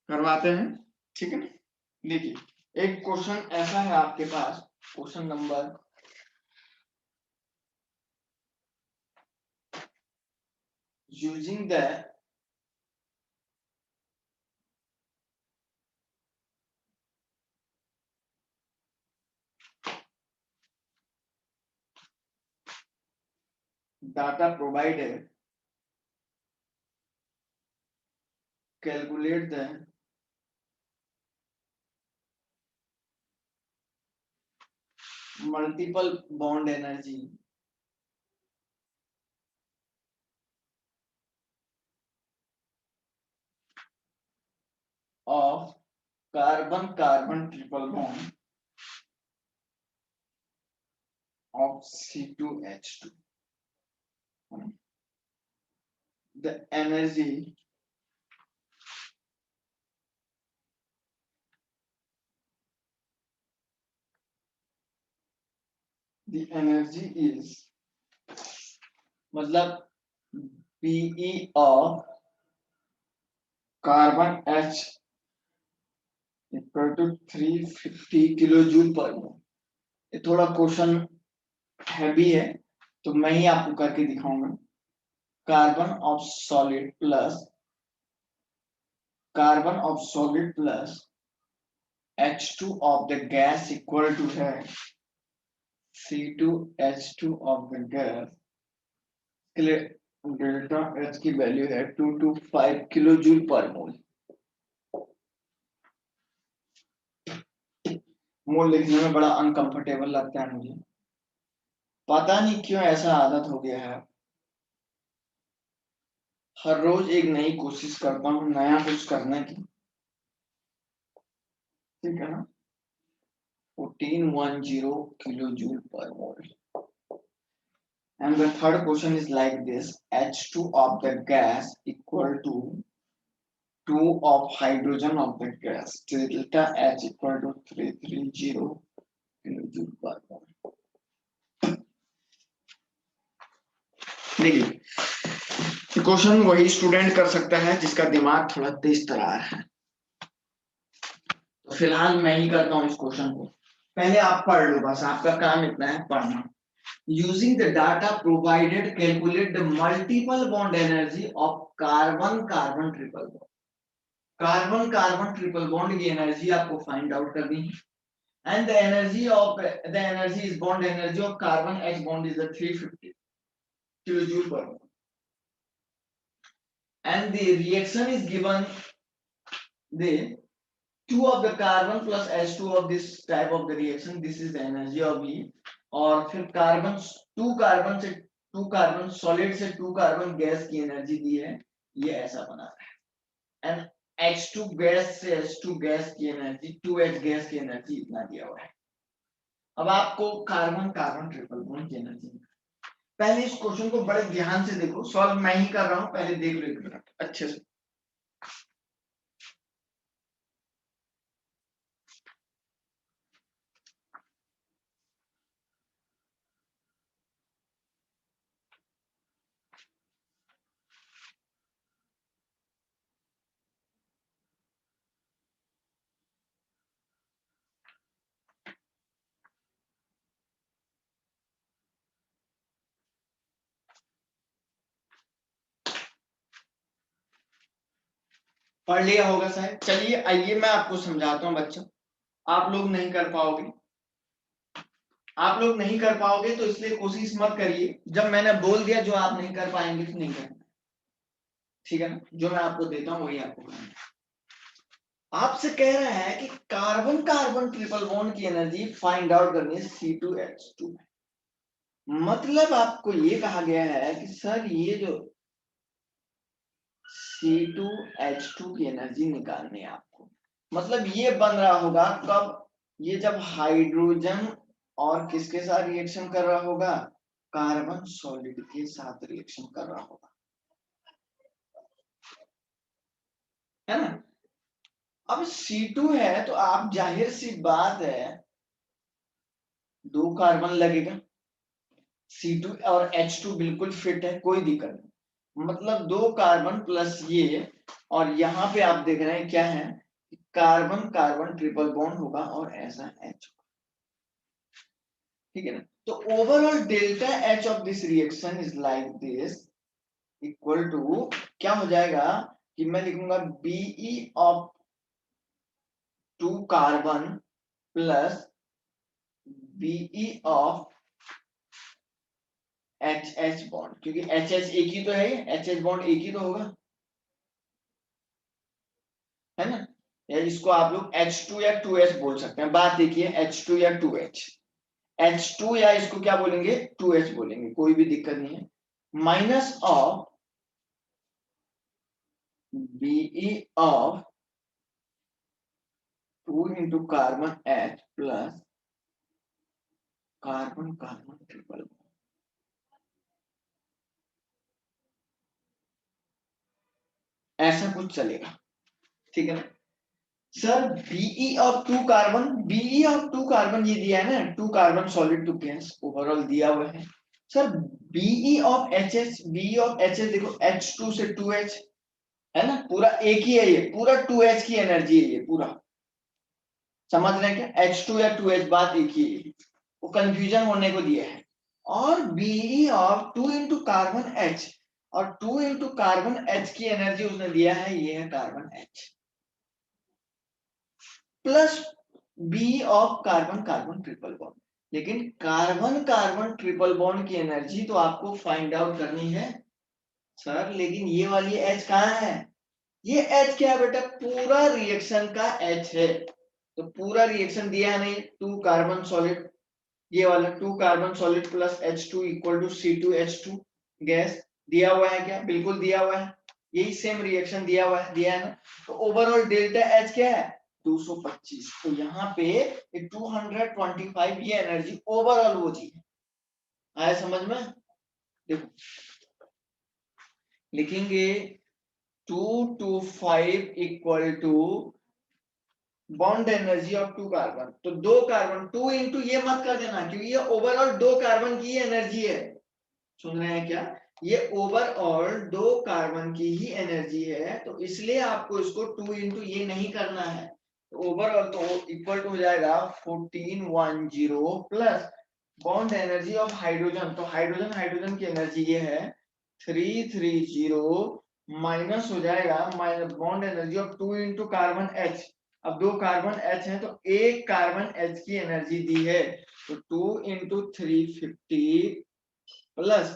करवाते हैं, ठीक है ना? देखिए, एक क्वेश्चन ऐसा है आपके पास, question number using the data provided, calculate the multiple bond energy of carbon-carbon triple bond of C2H2. The energy is मतलब Be of carbon H equal to 350 kilojoule per mole. ये थोड़ा क्वेश्चन हैवी है, तो मैं ही आपको करके दिखाऊंगा। Carbon of solid plus H2 of the gas equal to है C2H2 of the gas, delta H की वैल्यू है 225 किलोजूल पर मोल। मोल लिखने में बड़ा अनकंफर्टेबल लगता है मुझे, पता नहीं क्यों ऐसा आदत हो गया है। हर रोज एक नई कोशिश करता हूँ नया कुछ करने की, ठीक है ना। 1410 kilojoule per mole. And the third question is like this: H2 of the gas equal to 2 of hydrogen of the gas. Delta H equal to 330 kilojoule per mole. देखिए क्वेश्चन वही स्टूडेंट कर सकता है जिसका दिमाग थोड़ा तेज तरार है। तो फिलहाल मैं ही करता हूँ इस क्वेश्चन को। पहले आप पढ़ लो, बस आपका काम इतना है पढ़ना। Using the data provided, calculate the multiple bond energy of carbon-carbon triple bond. Carbon-carbon triple bond की एनर्जी आपको फाइंड आउट करनी है। And the energy is bond energy of carbon H bond is 350 kilojoule per mole. And the reaction is given, the 2 of the carbon plus H2 of this type of the reaction, this is the energy of E। और फिर carbon 2 carbon solid से 2 carbon gas की energy दी है, ये ऐसा बना रहा है। एंड H2 गैस से H2 गैस की एनर्जी, 2H गैस की एनर्जी इतना दिया हुआ है। अब आपको कार्बन कार्बन ट्रिपल बॉन्ड की एनर्जी, पहले इस क्वेश्चन को बड़े ध्यान से देखो, सॉल्व मैं ही कर रहा हूं, पहले देख लो एक मिनट अच्छे से। पढ़ लिया होगा शायद। चलिए आइए मैं आपको समझाता हूं बच्चों। आप लोग नहीं कर पाओगे, आप लोग नहीं कर पाओगे तो इसलिए कोशिश मत करिए। जब मैंने बोल दिया जो आप नहीं कर पाएंगे तो नहीं करना, ठीक है ना। जो मैं आपको देता हूं वही आपको करना है। आपसे कह रहा है कि कार्बन कार्बन ट्रिपल बॉन्ड की एनर्जी फाइंड आउट करनी है C2H2। मतलब आपको ये कहा गया है कि सर ये जो C2H2 की एनर्जी निकालनी है आपको। मतलब ये बन रहा होगा कब, ये जब हाइड्रोजन और किसके साथ रिएक्शन कर रहा होगा, कार्बन सॉलिड के साथ रिएक्शन कर रहा होगा, है ना। अब C2 है तो आप जाहिर सी बात है 2 कार्बन लगेगा, C2 और H2 बिल्कुल फिट है, कोई दिक्कत नहीं। मतलब 2 कार्बन प्लस ये, और यहाँ पे आप देख रहे हैं क्या है, कार्बन कार्बन ट्रिपल बॉन्ड होगा और ऐसा H होगा, ठीक है ना। तो overall delta H of this reaction is like this, equal to क्या हो जाएगा कि मैं लिखूंगा Be of 2 carbon plus Be of HH bond, क्योंकि HH एक ही तो है, HH बॉन्ड एक ही तो होगा, है ना। या इसको आप लोग H2 या 2H बोल सकते हैं। बात देखिए H2 या 2H, H2 या इसको क्या बोलेंगे 2H बोलेंगे, कोई भी दिक्कत नहीं है। Minus of Be of 2 into carbon H plus carbon carbon triple, ऐसा कुछ चलेगा, ठीक है ना। Sir Be of 2 carbon, Be of 2 carbon ये दिया है ना, 2 carbon solid to gas overall दिया हुआ है। Sir Be of HH, Be of HH देखो H2 से 2H है ना, पूरा एक ही है, ये पूरा 2H की एनर्जी है, ये पूरा समझ रहे हैं क्या, H2 या 2H बात एक ही है, वो कंफ्यूजन होने को दिया है। और Be of 2 into carbon H, और 2 इंटू कार्बन H की एनर्जी उसने दिया है, ये है carbon H, plus B of carbon carbon triple bond. लेकिन कार्बन कार्बन ट्रिपल बॉन्ड की एनर्जी तो आपको फाइंड आउट करनी है सर, लेकिन ये वाली H कहाँ है, ये H क्या है बेटा, पूरा रिएक्शन का H है। तो पूरा रिएक्शन दिया है नहीं, 2 कार्बन सॉलिड, ये वाला 2 carbon solid plus H2 equal to C2H2 gas दिया हुआ है क्या, बिल्कुल दिया हुआ है। यही सेम रिएक्शन दिया हुआ है, दिया है ना। तो ओवरऑल डेल्टा एच क्या है 225। तो यहाँ पे 225 ये एनर्जी ओवरऑल वो चीज है। आया समझ में? देखो लिखेंगे 225 equal to bond energy of 2 carbon. तो 2 कार्बन 2 इंटू ये मत कर देना क्योंकि ये ओवरऑल 2 कार्बन की एनर्जी है। सुन रहे हैं क्या? ये ओवरऑल 2 कार्बन की ही एनर्जी है, तो इसलिए आपको इसको 2 इंटू ये नहीं करना है। तो ओवरऑल तो इक्वल टू हो जाएगा 1410 plus bond energy of hydrogen. तो हाइड्रोजन हाइड्रोजन की एनर्जी ये है 330 माइनस हो जाएगा minus bond energy of 2 into carbon H. अब 2 कार्बन एच है तो एक कार्बन एच की एनर्जी दी है, तो 2 into 350 plus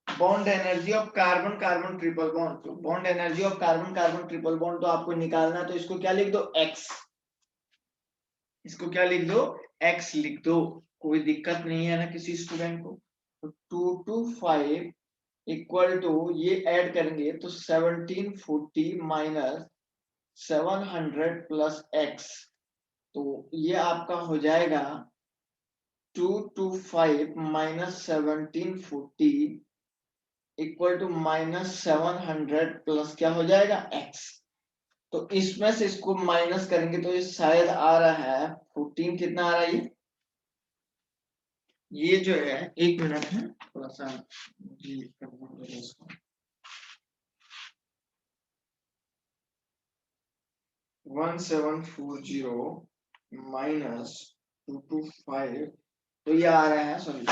bond energy of carbon carbon triple bond. तो bond energy of carbon carbon triple bond तो आपको निकालना है, तो इसको क्या लिख दो x। इसको क्या लिख दो x लिख दो, कोई दिक्कत नहीं है ना किसी स्टूडेंट को। तो 225 इक्वल टू ये ऐड करेंगे तो 1740 माइनस 700 प्लस x। तो ये आपका हो जाएगा 225 minus 1740 equal to minus 700 plus क्या हो जाएगा x। तो इसमें से इसको माइनस करेंगे तो ये शायद आ रहा है 14, कितना आ रहा है ये जो है, एक मिनट है थोड़ा सा जी करना पड़ेगा इसको। 1740 माइनस 225, तो ये आ रहा है sorry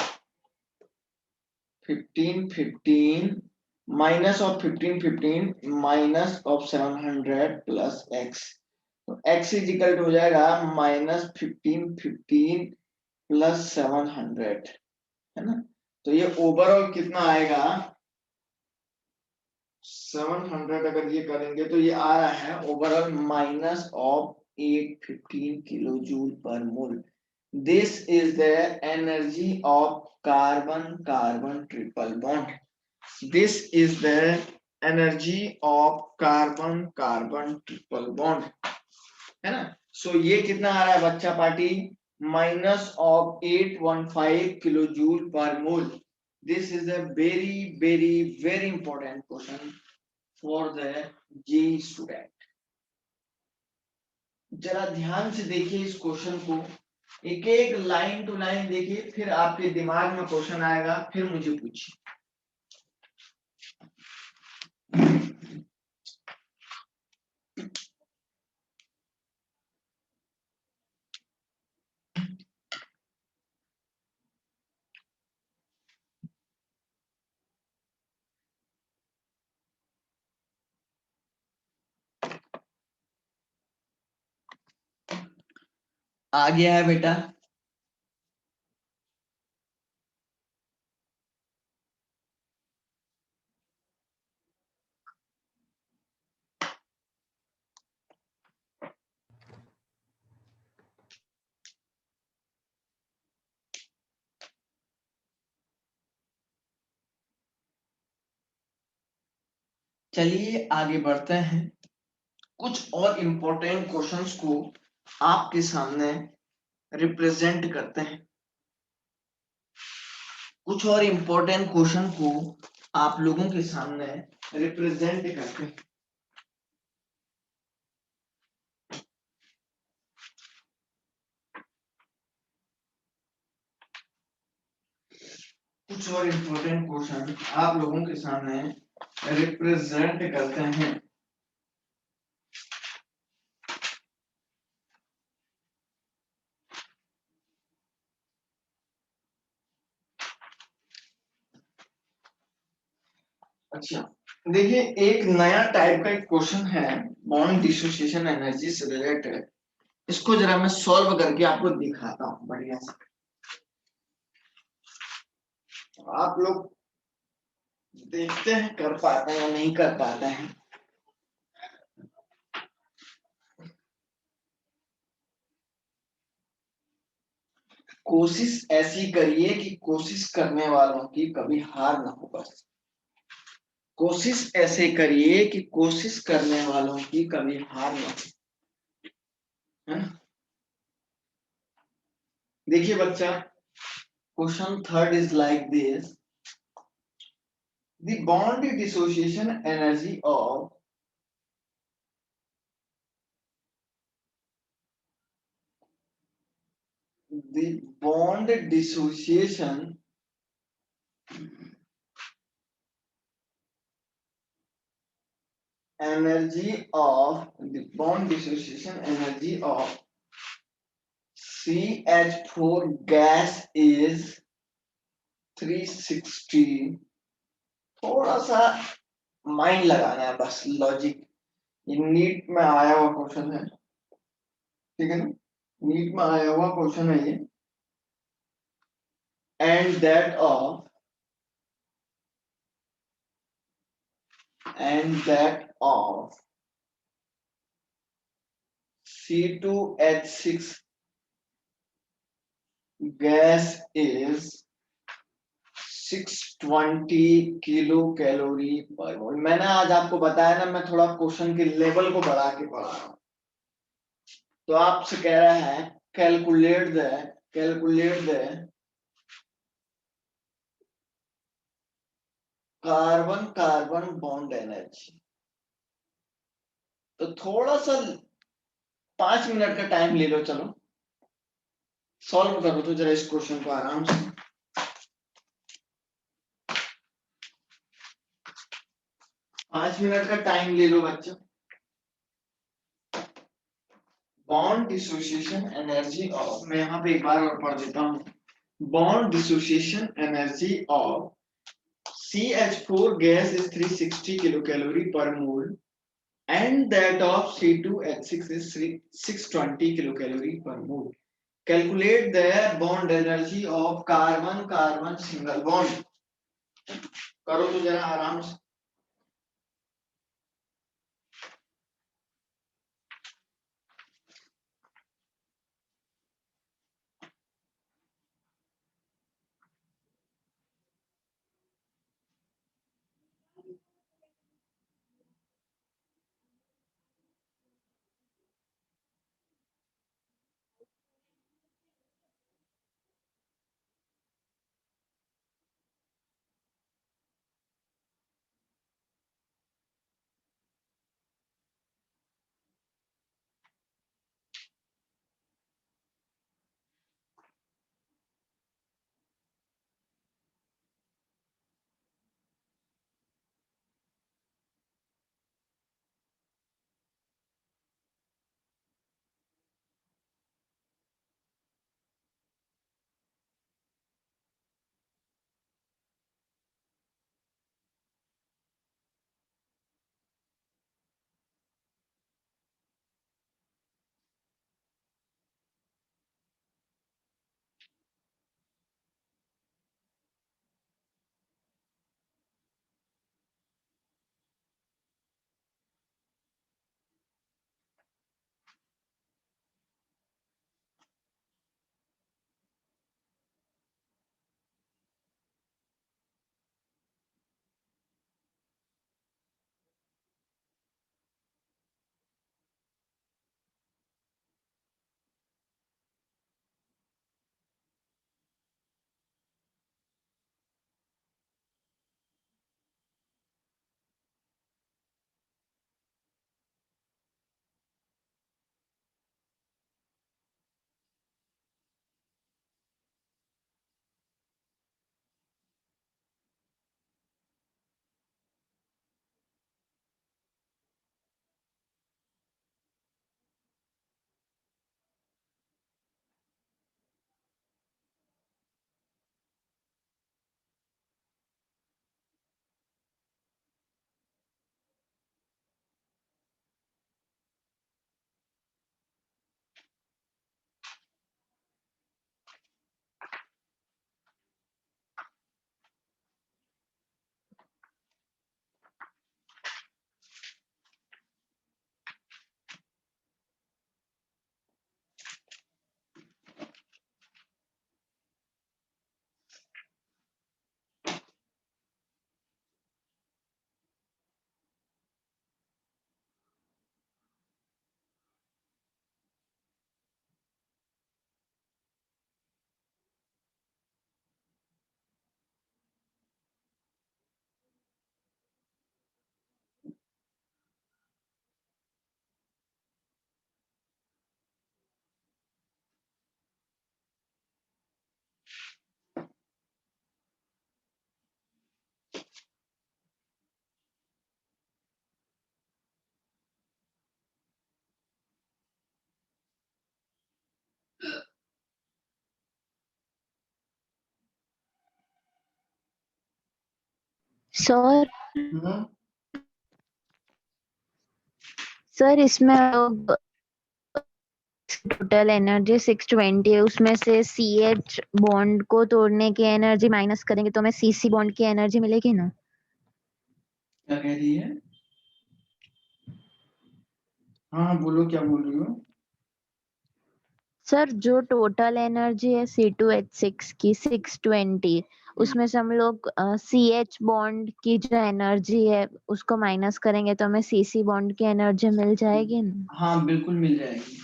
1515 minus of 1515 minus of 700 plus x। तो x इज इक्वल टू हो जाएगा माइनस 1515 प्लस 700, है ना। तो ये ओवरऑल कितना आएगा 700 अगर ये करेंगे तो ये आ रहा है overall minus of 815 kilo joule per mole. This is the energy of carbon carbon triple bond. This is the energy of carbon carbon triple bond, है ना। सो ये कितना आ रहा है बच्चा party minus of 815 kilo joule per mole. This is a very important question for the JEE student. जरा ध्यान से देखिए इस क्वेश्चन को, एक एक लाइन टू लाइन देखिए, फिर आपके दिमाग में क्वेश्चन आएगा, फिर मुझे पूछिए। आ गया है बेटा? चलिए आगे बढ़ते हैं, कुछ और इंपॉर्टेंट क्वेश्चंस को आपके सामने रिप्रेजेंट करते हैं। कुछ और इंपॉर्टेंट क्वेश्चन को आप लोगों के सामने रिप्रेजेंट करते हैं। कुछ और इंपॉर्टेंट क्वेश्चन आप लोगों के सामने रिप्रेजेंट करते हैं। अच्छा देखिए, एक नया टाइप का एक क्वेश्चन है बॉन्ड डिसोसिएशन एनर्जी से रिलेटेड। इसको जरा मैं सॉल्व करके आपको दिखाता हूँ बढ़िया से, आप लोग देखते हैं कर पाते हैं या नहीं कर पाते हैं। कोशिश ऐसी करिए कि कोशिश करने वालों की कभी हार ना हो बस। कोशिश ऐसे करिए कि कोशिश करने वालों की कभी हार ना हो, है ना। देखिए बच्चा, question third is like this, the bond dissociation energy of the bond dissociation energy of the bond dissociation energy of CH4 gas is 360। थोड़ा सा माइंड लगाना है बस, लॉजिक। ये नीट में आया हुआ क्वेश्चन है, ठीक है ना, नीट में आया हुआ क्वेश्चन है ये। And that of C2H6 gas is 620 kilo calorie पर मोल। मैंने आज आपको बताया ना, मैं थोड़ा क्वेश्चन के लेवल को बढ़ा के पढ़ा रहा हूं। तो आपसे कह रहा है calculate the carbon carbon bond energy. तो थोड़ा सा 5 मिनट का टाइम ले लो, चलो सॉल्व करो तो जरा इस क्वेश्चन को आराम से। 5 मिनट का टाइम ले लो बच्चों। बॉन्ड डिसोसिएशन एनर्जी ऑफ, मैं यहाँ पे एक बार और पढ़ देता हूँ। Bond dissociation energy of CH4 gas is 360 kilocalorie per mole and that of C2H6 is 620 kilocalorie per mole. Calculate the bond energy of carbon carbon single bond। करो तो जरा आराम से। सर सर इसमें लोग टोटल एनर्जी 620 है, उसमें से CH बॉन्ड को तोड़ने की एनर्जी माइनस करेंगे तो हमें CC बॉन्ड की एनर्जी मिलेगी ना? क्या कह रही है? हाँ बोलो, क्या बोल रही हो? सर जो टोटल एनर्जी है C2H6 की 620, उसमें से हम लोग CH बॉन्ड की जो एनर्जी है उसको माइनस करेंगे तो हमें CC बॉन्ड की एनर्जी मिल जाएगी ना? हाँ बिल्कुल मिल जाएगी।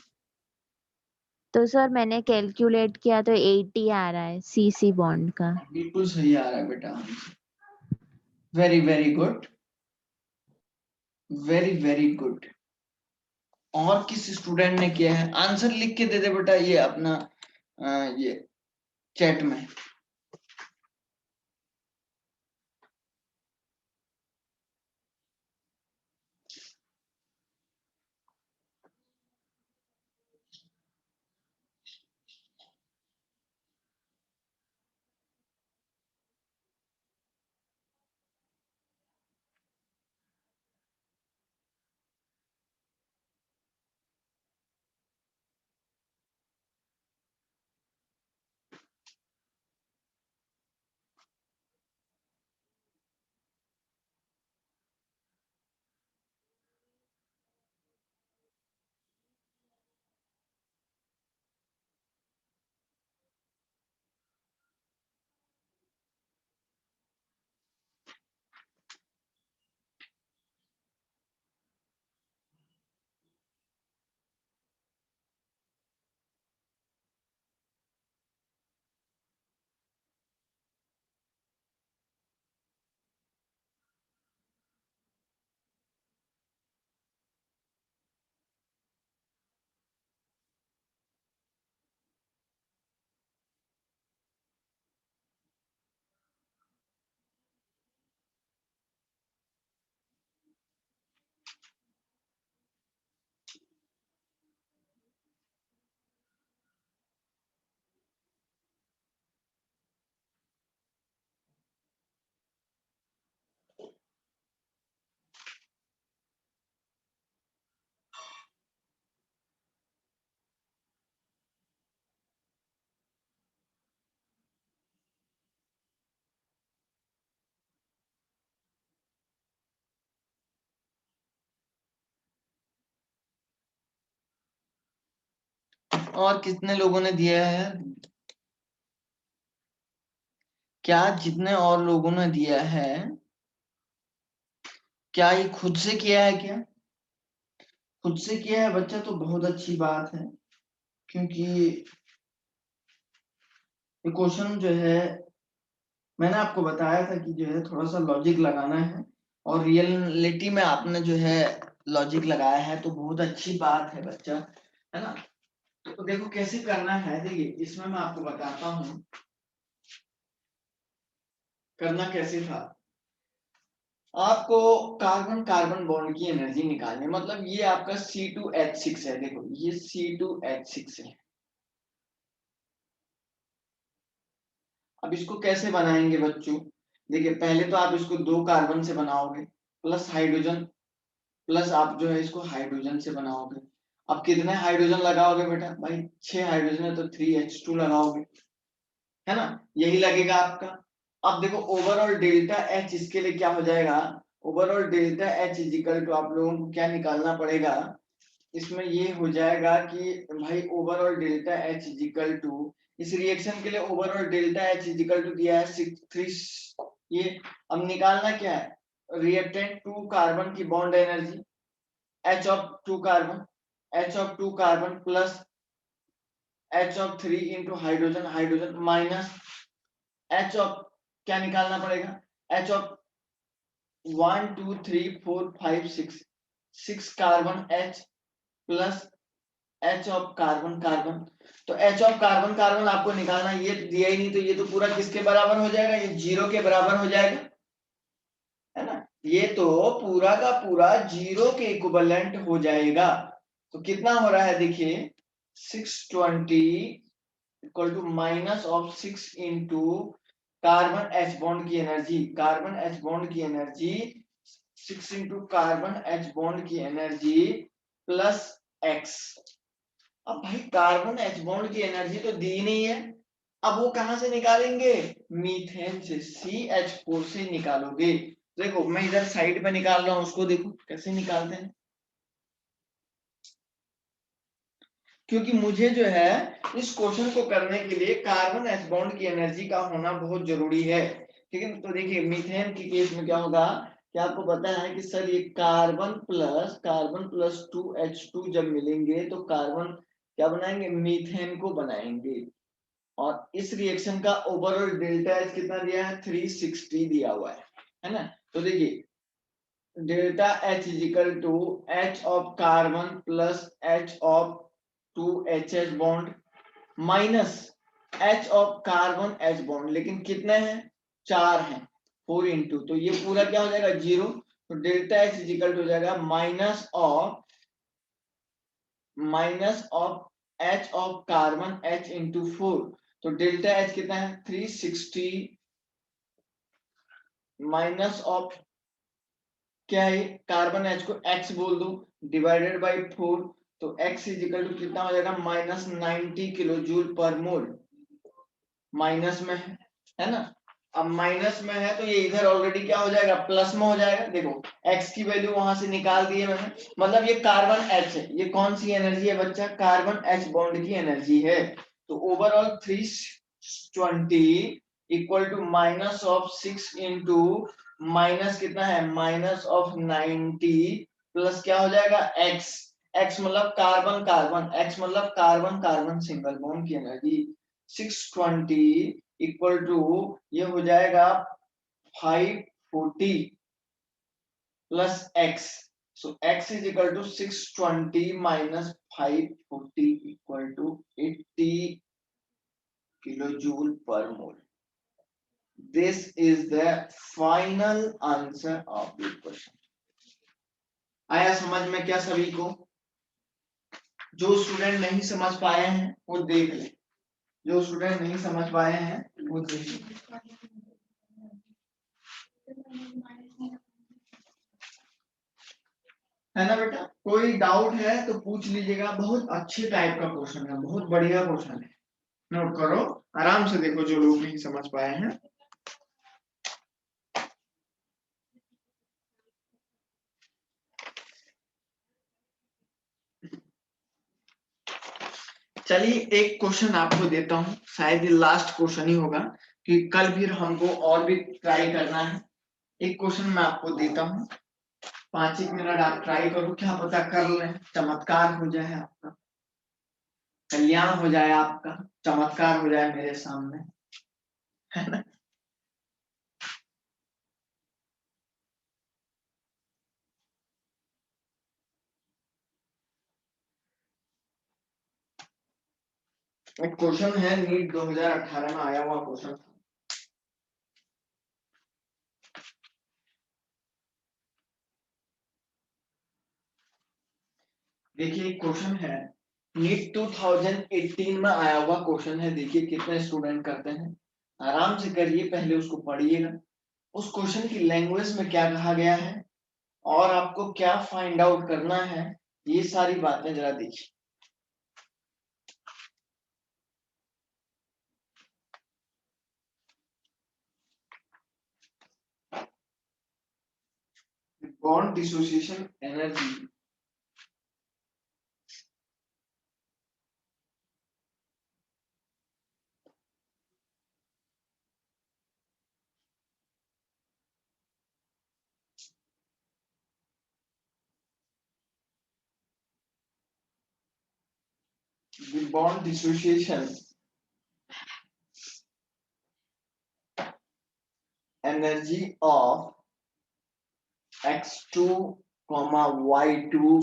तो सर मैंने कैलकुलेट किया तो 80 आ रहा है CC बॉन्ड का। बिल्कुल सही आ रहा है बेटा, very very good, very very good. और किस स्टूडेंट ने किया है? आंसर लिख के दे दे बेटा, ये अपना ये चैट में। और कितने लोगों ने दिया है? क्या जितने और लोगों ने दिया है, क्या ये खुद से किया है? क्या खुद से किया है बच्चा? तो बहुत अच्छी बात है, क्योंकि ये क्वेश्चन जो है मैंने आपको बताया था कि जो है थोड़ा सा लॉजिक लगाना है, और रियलिटी में आपने जो है लॉजिक लगाया है, तो बहुत अच्छी बात है बच्चा, है ना। तो देखो कैसे करना है, देखिए इसमें मैं आपको बताता हूँ करना कैसे था। आपको कार्बन कार्बन बॉन्ड की एनर्जी निकालनी है, मतलब ये आपका C2H6 है, देखो ये C2H6 है। अब इसको कैसे बनाएंगे बच्चों? देखिए पहले तो आप इसको 2 कार्बन से बनाओगे, प्लस हाइड्रोजन, प्लस आप जो है इसको हाइड्रोजन से बनाओगे। अब कितने हाइड्रोजन लगाओगे बेटा? भाई 6 हाइड्रोजन है तो 3H2 लगाओगे, है ना, यही लगेगा आपका। अब देखो ओवरऑल डेल्टा H इसके लिए क्या हो जाएगा? Overall delta H is equal to आप लोगों को क्या निकालना पड़ेगा इसमें? ये हो जाएगा कि भाई overall delta H is equal to, इस रिएक्शन के लिए overall delta H is equal to दिया है 6 ये। अब निकालना क्या है? रिएक्टेंट 2 कार्बन की bond energy, H of 2 carbon, H of 2 carbon plus H of 3 into hydrogen, hydrogen minus H of क्या निकालना पड़ेगा? H of 1 2 3 4 5 6 carbon H plus H of carbon carbon. तो H of कार्बन कार्बन आपको निकालना, ये दिया ही नहीं तो ये तो पूरा किसके बराबर हो जाएगा? ये 0 के बराबर हो जाएगा, है ना। ये तो पूरा का पूरा 0 के इक्विवेलेंट हो जाएगा। तो कितना हो रहा है देखिए, 620 equal to minus of 6 into carbon H bond की एनर्जी, कार्बन एच बॉन्ड की energy 6 into carbon H bond की एनर्जी प्लस एक्स। अब भाई कार्बन एच बॉन्ड की एनर्जी तो दी नहीं है, अब वो कहां से निकालेंगे, मीथेन से, CH4 से निकालोगे। देखो मैं इधर साइड पे निकाल रहा हूं, उसको देखो कैसे निकालते हैं, क्योंकि मुझे जो है इस क्वेश्चन को करने के लिए कार्बन एच बॉन्ड की एनर्जी का होना बहुत जरूरी है, ठीक है। तो देखिए मीथेन के केस में क्या होगा, क्या आपको पता है कि सर ये कार्बन प्लस 2H2 जब मिलेंगे तो कार्बन क्या बनाएंगे, मीथेन को बनाएंगे। और इस रिएक्शन का ओवरऑल डेल्टा एच कितना दिया है, 360 दिया हुआ है ना। तो देखिए delta H is equal to H of carbon plus H of 2HH bond minus H of carbon H bond, लेकिन कितने हैं, 4 हैं, 4 इंटू, तो ये पूरा क्या हो जाएगा 0। तो delta H is equal to हो जाएगा minus of H of carbon H into 4। तो डेल्टा एच कितना है 360 माइनस ऑफ क्या है, कार्बन एच को x बोल दो डिवाइडेड बाय 4। तो x इज इक्वल टू कितना हो जाएगा माइनस 90 किलो जूल पर मोल, माइनस में है ना। अब माइनस में है तो ये इधर ऑलरेडी क्या हो जाएगा, प्लस में हो जाएगा। देखो x की वैल्यू वहां से निकाल दी है मैंने, मतलब ये कार्बन H है, ये कौन सी एनर्जी है बच्चा, कार्बन H बॉन्ड की एनर्जी है। तो overall 320 equal to minus of 6 into minus कितना है, माइनस ऑफ 90 प्लस क्या हो जाएगा x, x मतलब कार्बन कार्बन, x मतलब कार्बन कार्बन सिंगल बॉन्ड की एनर्जी 620 इक्वल टू ये हो जाएगा 540 plus x। So x is equal to 620 minus 540 equal to 80 kilo joule per mole. This is the final answer of the question. आया समझ में क्या सभी को? जो स्टूडेंट नहीं समझ पाए हैं वो देख ले, जो स्टूडेंट नहीं समझ पाए हैं वो देख ले। है ना बेटा, कोई डाउट है तो पूछ लीजिएगा, बहुत अच्छे टाइप का क्वेश्चन है, बहुत बढ़िया क्वेश्चन है, नोट करो, आराम से देखो जो लोग नहीं समझ पाए हैं। चलिए एक क्वेश्चन आपको देता हूं, शायद ये लास्ट क्वेश्चन ही होगा कि कल फिर हमको और भी ट्राई करना है। एक क्वेश्चन मैं आपको देता हूं, 5 मिनट आप ट्राई करो, क्या पता कर लें, चमत्कार हो जाए आपका, कल्याण हो जाए आपका, चमत्कार हो जाए मेरे सामने, है ना। एक क्वेश्चन है नीट 2018 में आया हुआ क्वेश्चन। देखिए क्वेश्चन है नीट 2018 में आया हुआ क्वेश्चन है, देखिए कितने स्टूडेंट करते हैं, आराम से करिए, पहले उसको पढ़िएगा, उस क्वेश्चन की लैंग्वेज में क्या कहा गया है और आपको क्या फाइंड आउट करना है, ये सारी बातें जरा देखिए। Bond dissociation energy the bond dissociation energy of x2 y2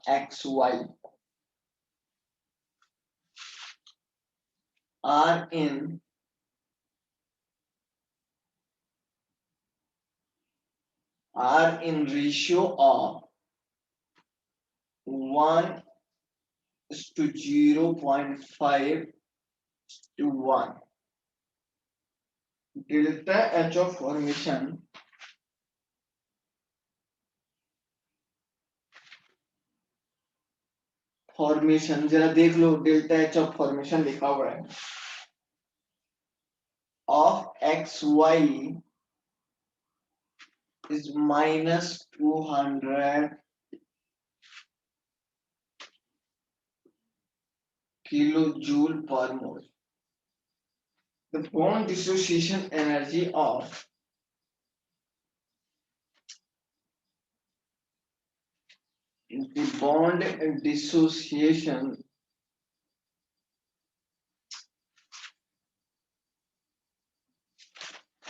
xy are in ratio of 1 to 0.5 to 1, delta H of formation जरा देख लो, डेल्टा एच ऑफ फॉर्मेशन लिखा हुआ है of X Y is -200 kilojoule per mole. The bond dissociation energy of the bond dissociation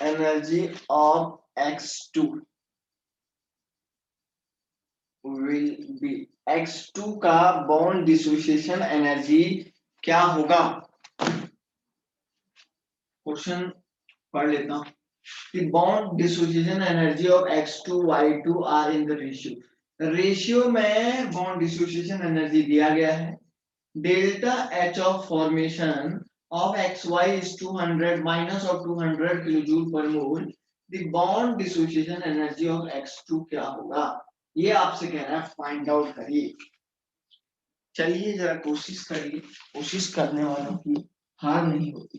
energy of X2 will be X2 का bond dissociation energy क्या होगा? Question पढ़ लेता हूँ. The bond dissociation energy of X2 Y2 are in the ratio. Ratio में bond dissociation energy दिया गया है. Delta H of formation of XY is 200 minus of 200 kilojoule per mole. The bond dissociation energy of X2 क्या होगा? ये आपसे कह रहा है फाइंड आउट करिए. चलिए जरा कोशिश करिए. कोशिश करने वालों की हार नहीं होती.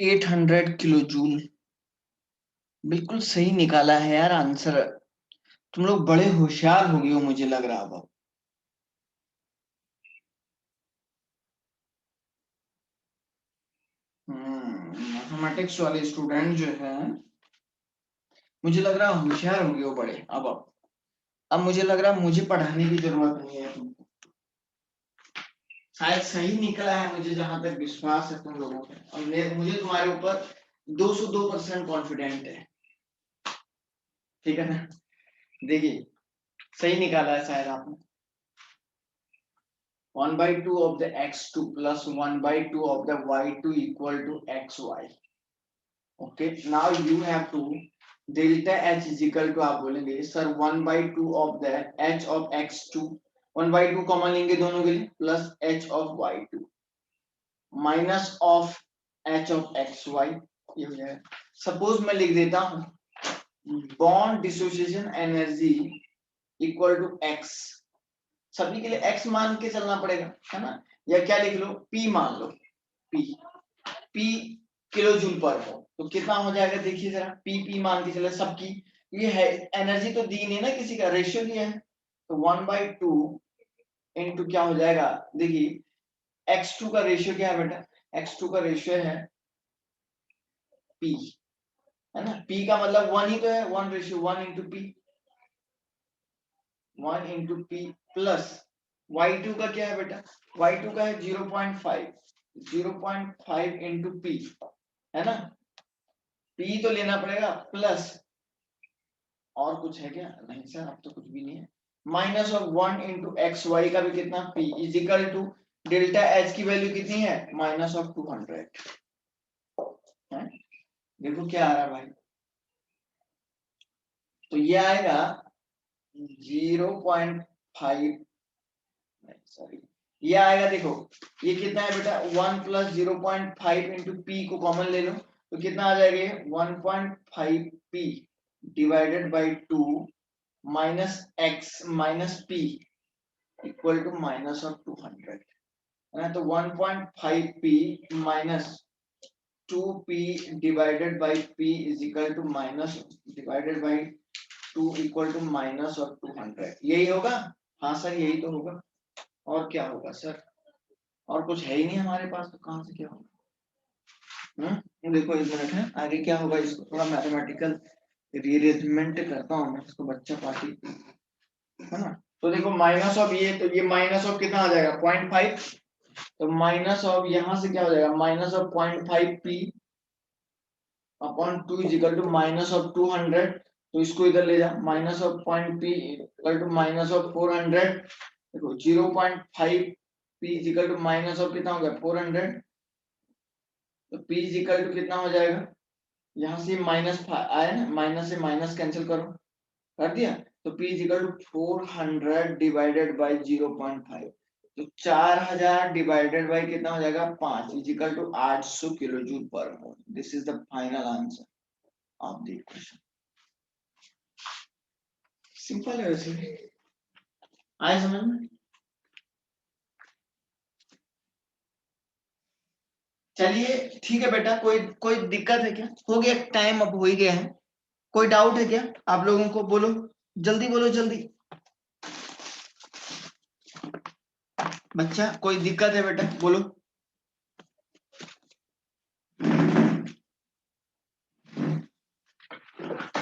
800 किलो जूल। बिल्कुल सही निकाला है यार आंसर। तुम लोग बड़े होशियार हो गए हो मुझे लग रहा अब। मैथमेटिक्स वाले स्टूडेंट जो है मुझे लग रहा है होशियार हो गए हो बड़े। अब मुझे लग रहा है मुझे पढ़ाने की जरूरत नहीं है तुमको। शायद सही निकला है, मुझे जहां तक विश्वास है तुम लोगों पे, और मुझे तुम्हारे ऊपर 202% कॉन्फिडेंट है। ठीक है ना? देखिए सही निकाला है शायद आपने। 1/2 of the x2 plus 1/2 of the y2 equal to xy. Okay, now you have to delta h is equal to, आप बोलेंगे sir 1/2 of the h of x2, 1/2 common लेंगे दोनों के लिए, plus h of y2 minus of h of xy। ये हो जाएगा। Suppose मैं लिख देता हूं bond dissociation energy equal to x। सभी के लिए x मान के चलना पड़ेगा, है ना? या क्या लिख लो, p मान लो, p किलो जूल पर हो तो कितना हो जाएगा देखिए जरा, p मान के चले सबकी। ये है एनर्जी तो दी नहीं ना, किसी का रेशियो दिया है, तो 1/2 इंटू क्या हो जाएगा देखिए, x2 का रेशियो क्या है बेटा, x2 का रेशियो है p, है ना? p का मतलब 1 ही तो है, 1 ratio 1 into p, 1 into p plus y2 का क्या है बेटा, y2 का है 0.5, 0.5 इंटू p, है ना? p तो लेना पड़ेगा, प्लस और कुछ है क्या? नहीं सर अब तो कुछ भी नहीं है, minus of 1 into X Y का भी कितना, p is equal to delta h की वैल्यू कितनी है, माइनस ऑफ 200 है। देखो क्या आ रहा है भाई, तो ये आएगा 0.5, सॉरी ये आएगा, देखो ये कितना है बेटा, 1 प्लस 0.5 इंटू पी को कॉमन ले लो तो कितना आ जाएगा 1.5 p divided by 2 minus X minus P equal to minus of 200, है ना? तो 1.5 p minus 2p divided by p is equal to minus divided by 2 equal to minus of 200। यही होगा? हाँ सर यही तो होगा, और क्या होगा सर? और कुछ है ही नहीं हमारे पास, तो कहां से क्या होगा? देखो एक मिनट है, आगे क्या होगा, इसको थोड़ा मैथमेटिकल रीअरेंजमेंट करता हूँ मैं, इसको बच्चा पार्टी, है ना? तो देखो माइनस ऑफ ये, तो ये माइनस ऑफ कितना आ जाएगा 0.5, तो माइनस ऑफ यहाँ से क्या हो जाएगा, minus of 0.5 p upon 2 is equal to minus of 200, तो इसको इधर ले जा, minus of 0.p equal to minus of 400। देखो 0.5 p is equal to minus of कितना हो गया 400, तो p इज इक्वल टू कितना हो जाएगा, यहाँ से माइनस आया ना, माइनस से माइनस कैंसिल करो, कर दिया, तो p is equal to 400 divided by 0.5, तो 4000 डिवाइडेड बाई कितना हो जाएगा 5 is equal to 800 kilo joule per mole. This is the final answer of the equation. Simple है वैसे, आए समझ में? चलिए ठीक है बेटा, कोई कोई दिक्कत है क्या? हो गया टाइम, अब हो ही गया है। कोई डाउट है क्या आप लोगों को? बोलो जल्दी, बोलो जल्दी बच्चा, कोई दिक्कत है बेटा बोलो।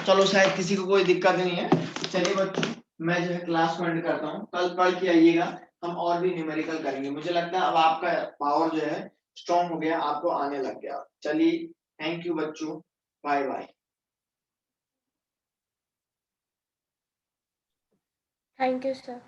चलो शायद किसी को कोई दिक्कत नहीं है। चलिए बच्चों मैं जो है क्लास को एंड करता हूँ, कल पढ़ के आइएगा, हम और भी न्यूमेरिकल करेंगे। मुझे लगता है अब आपका पावर जो है स्ट्रॉन्ग हो गया, आपको आने लग गया। चलिए थैंक यू बच्चों, bye bye. Thank you sir.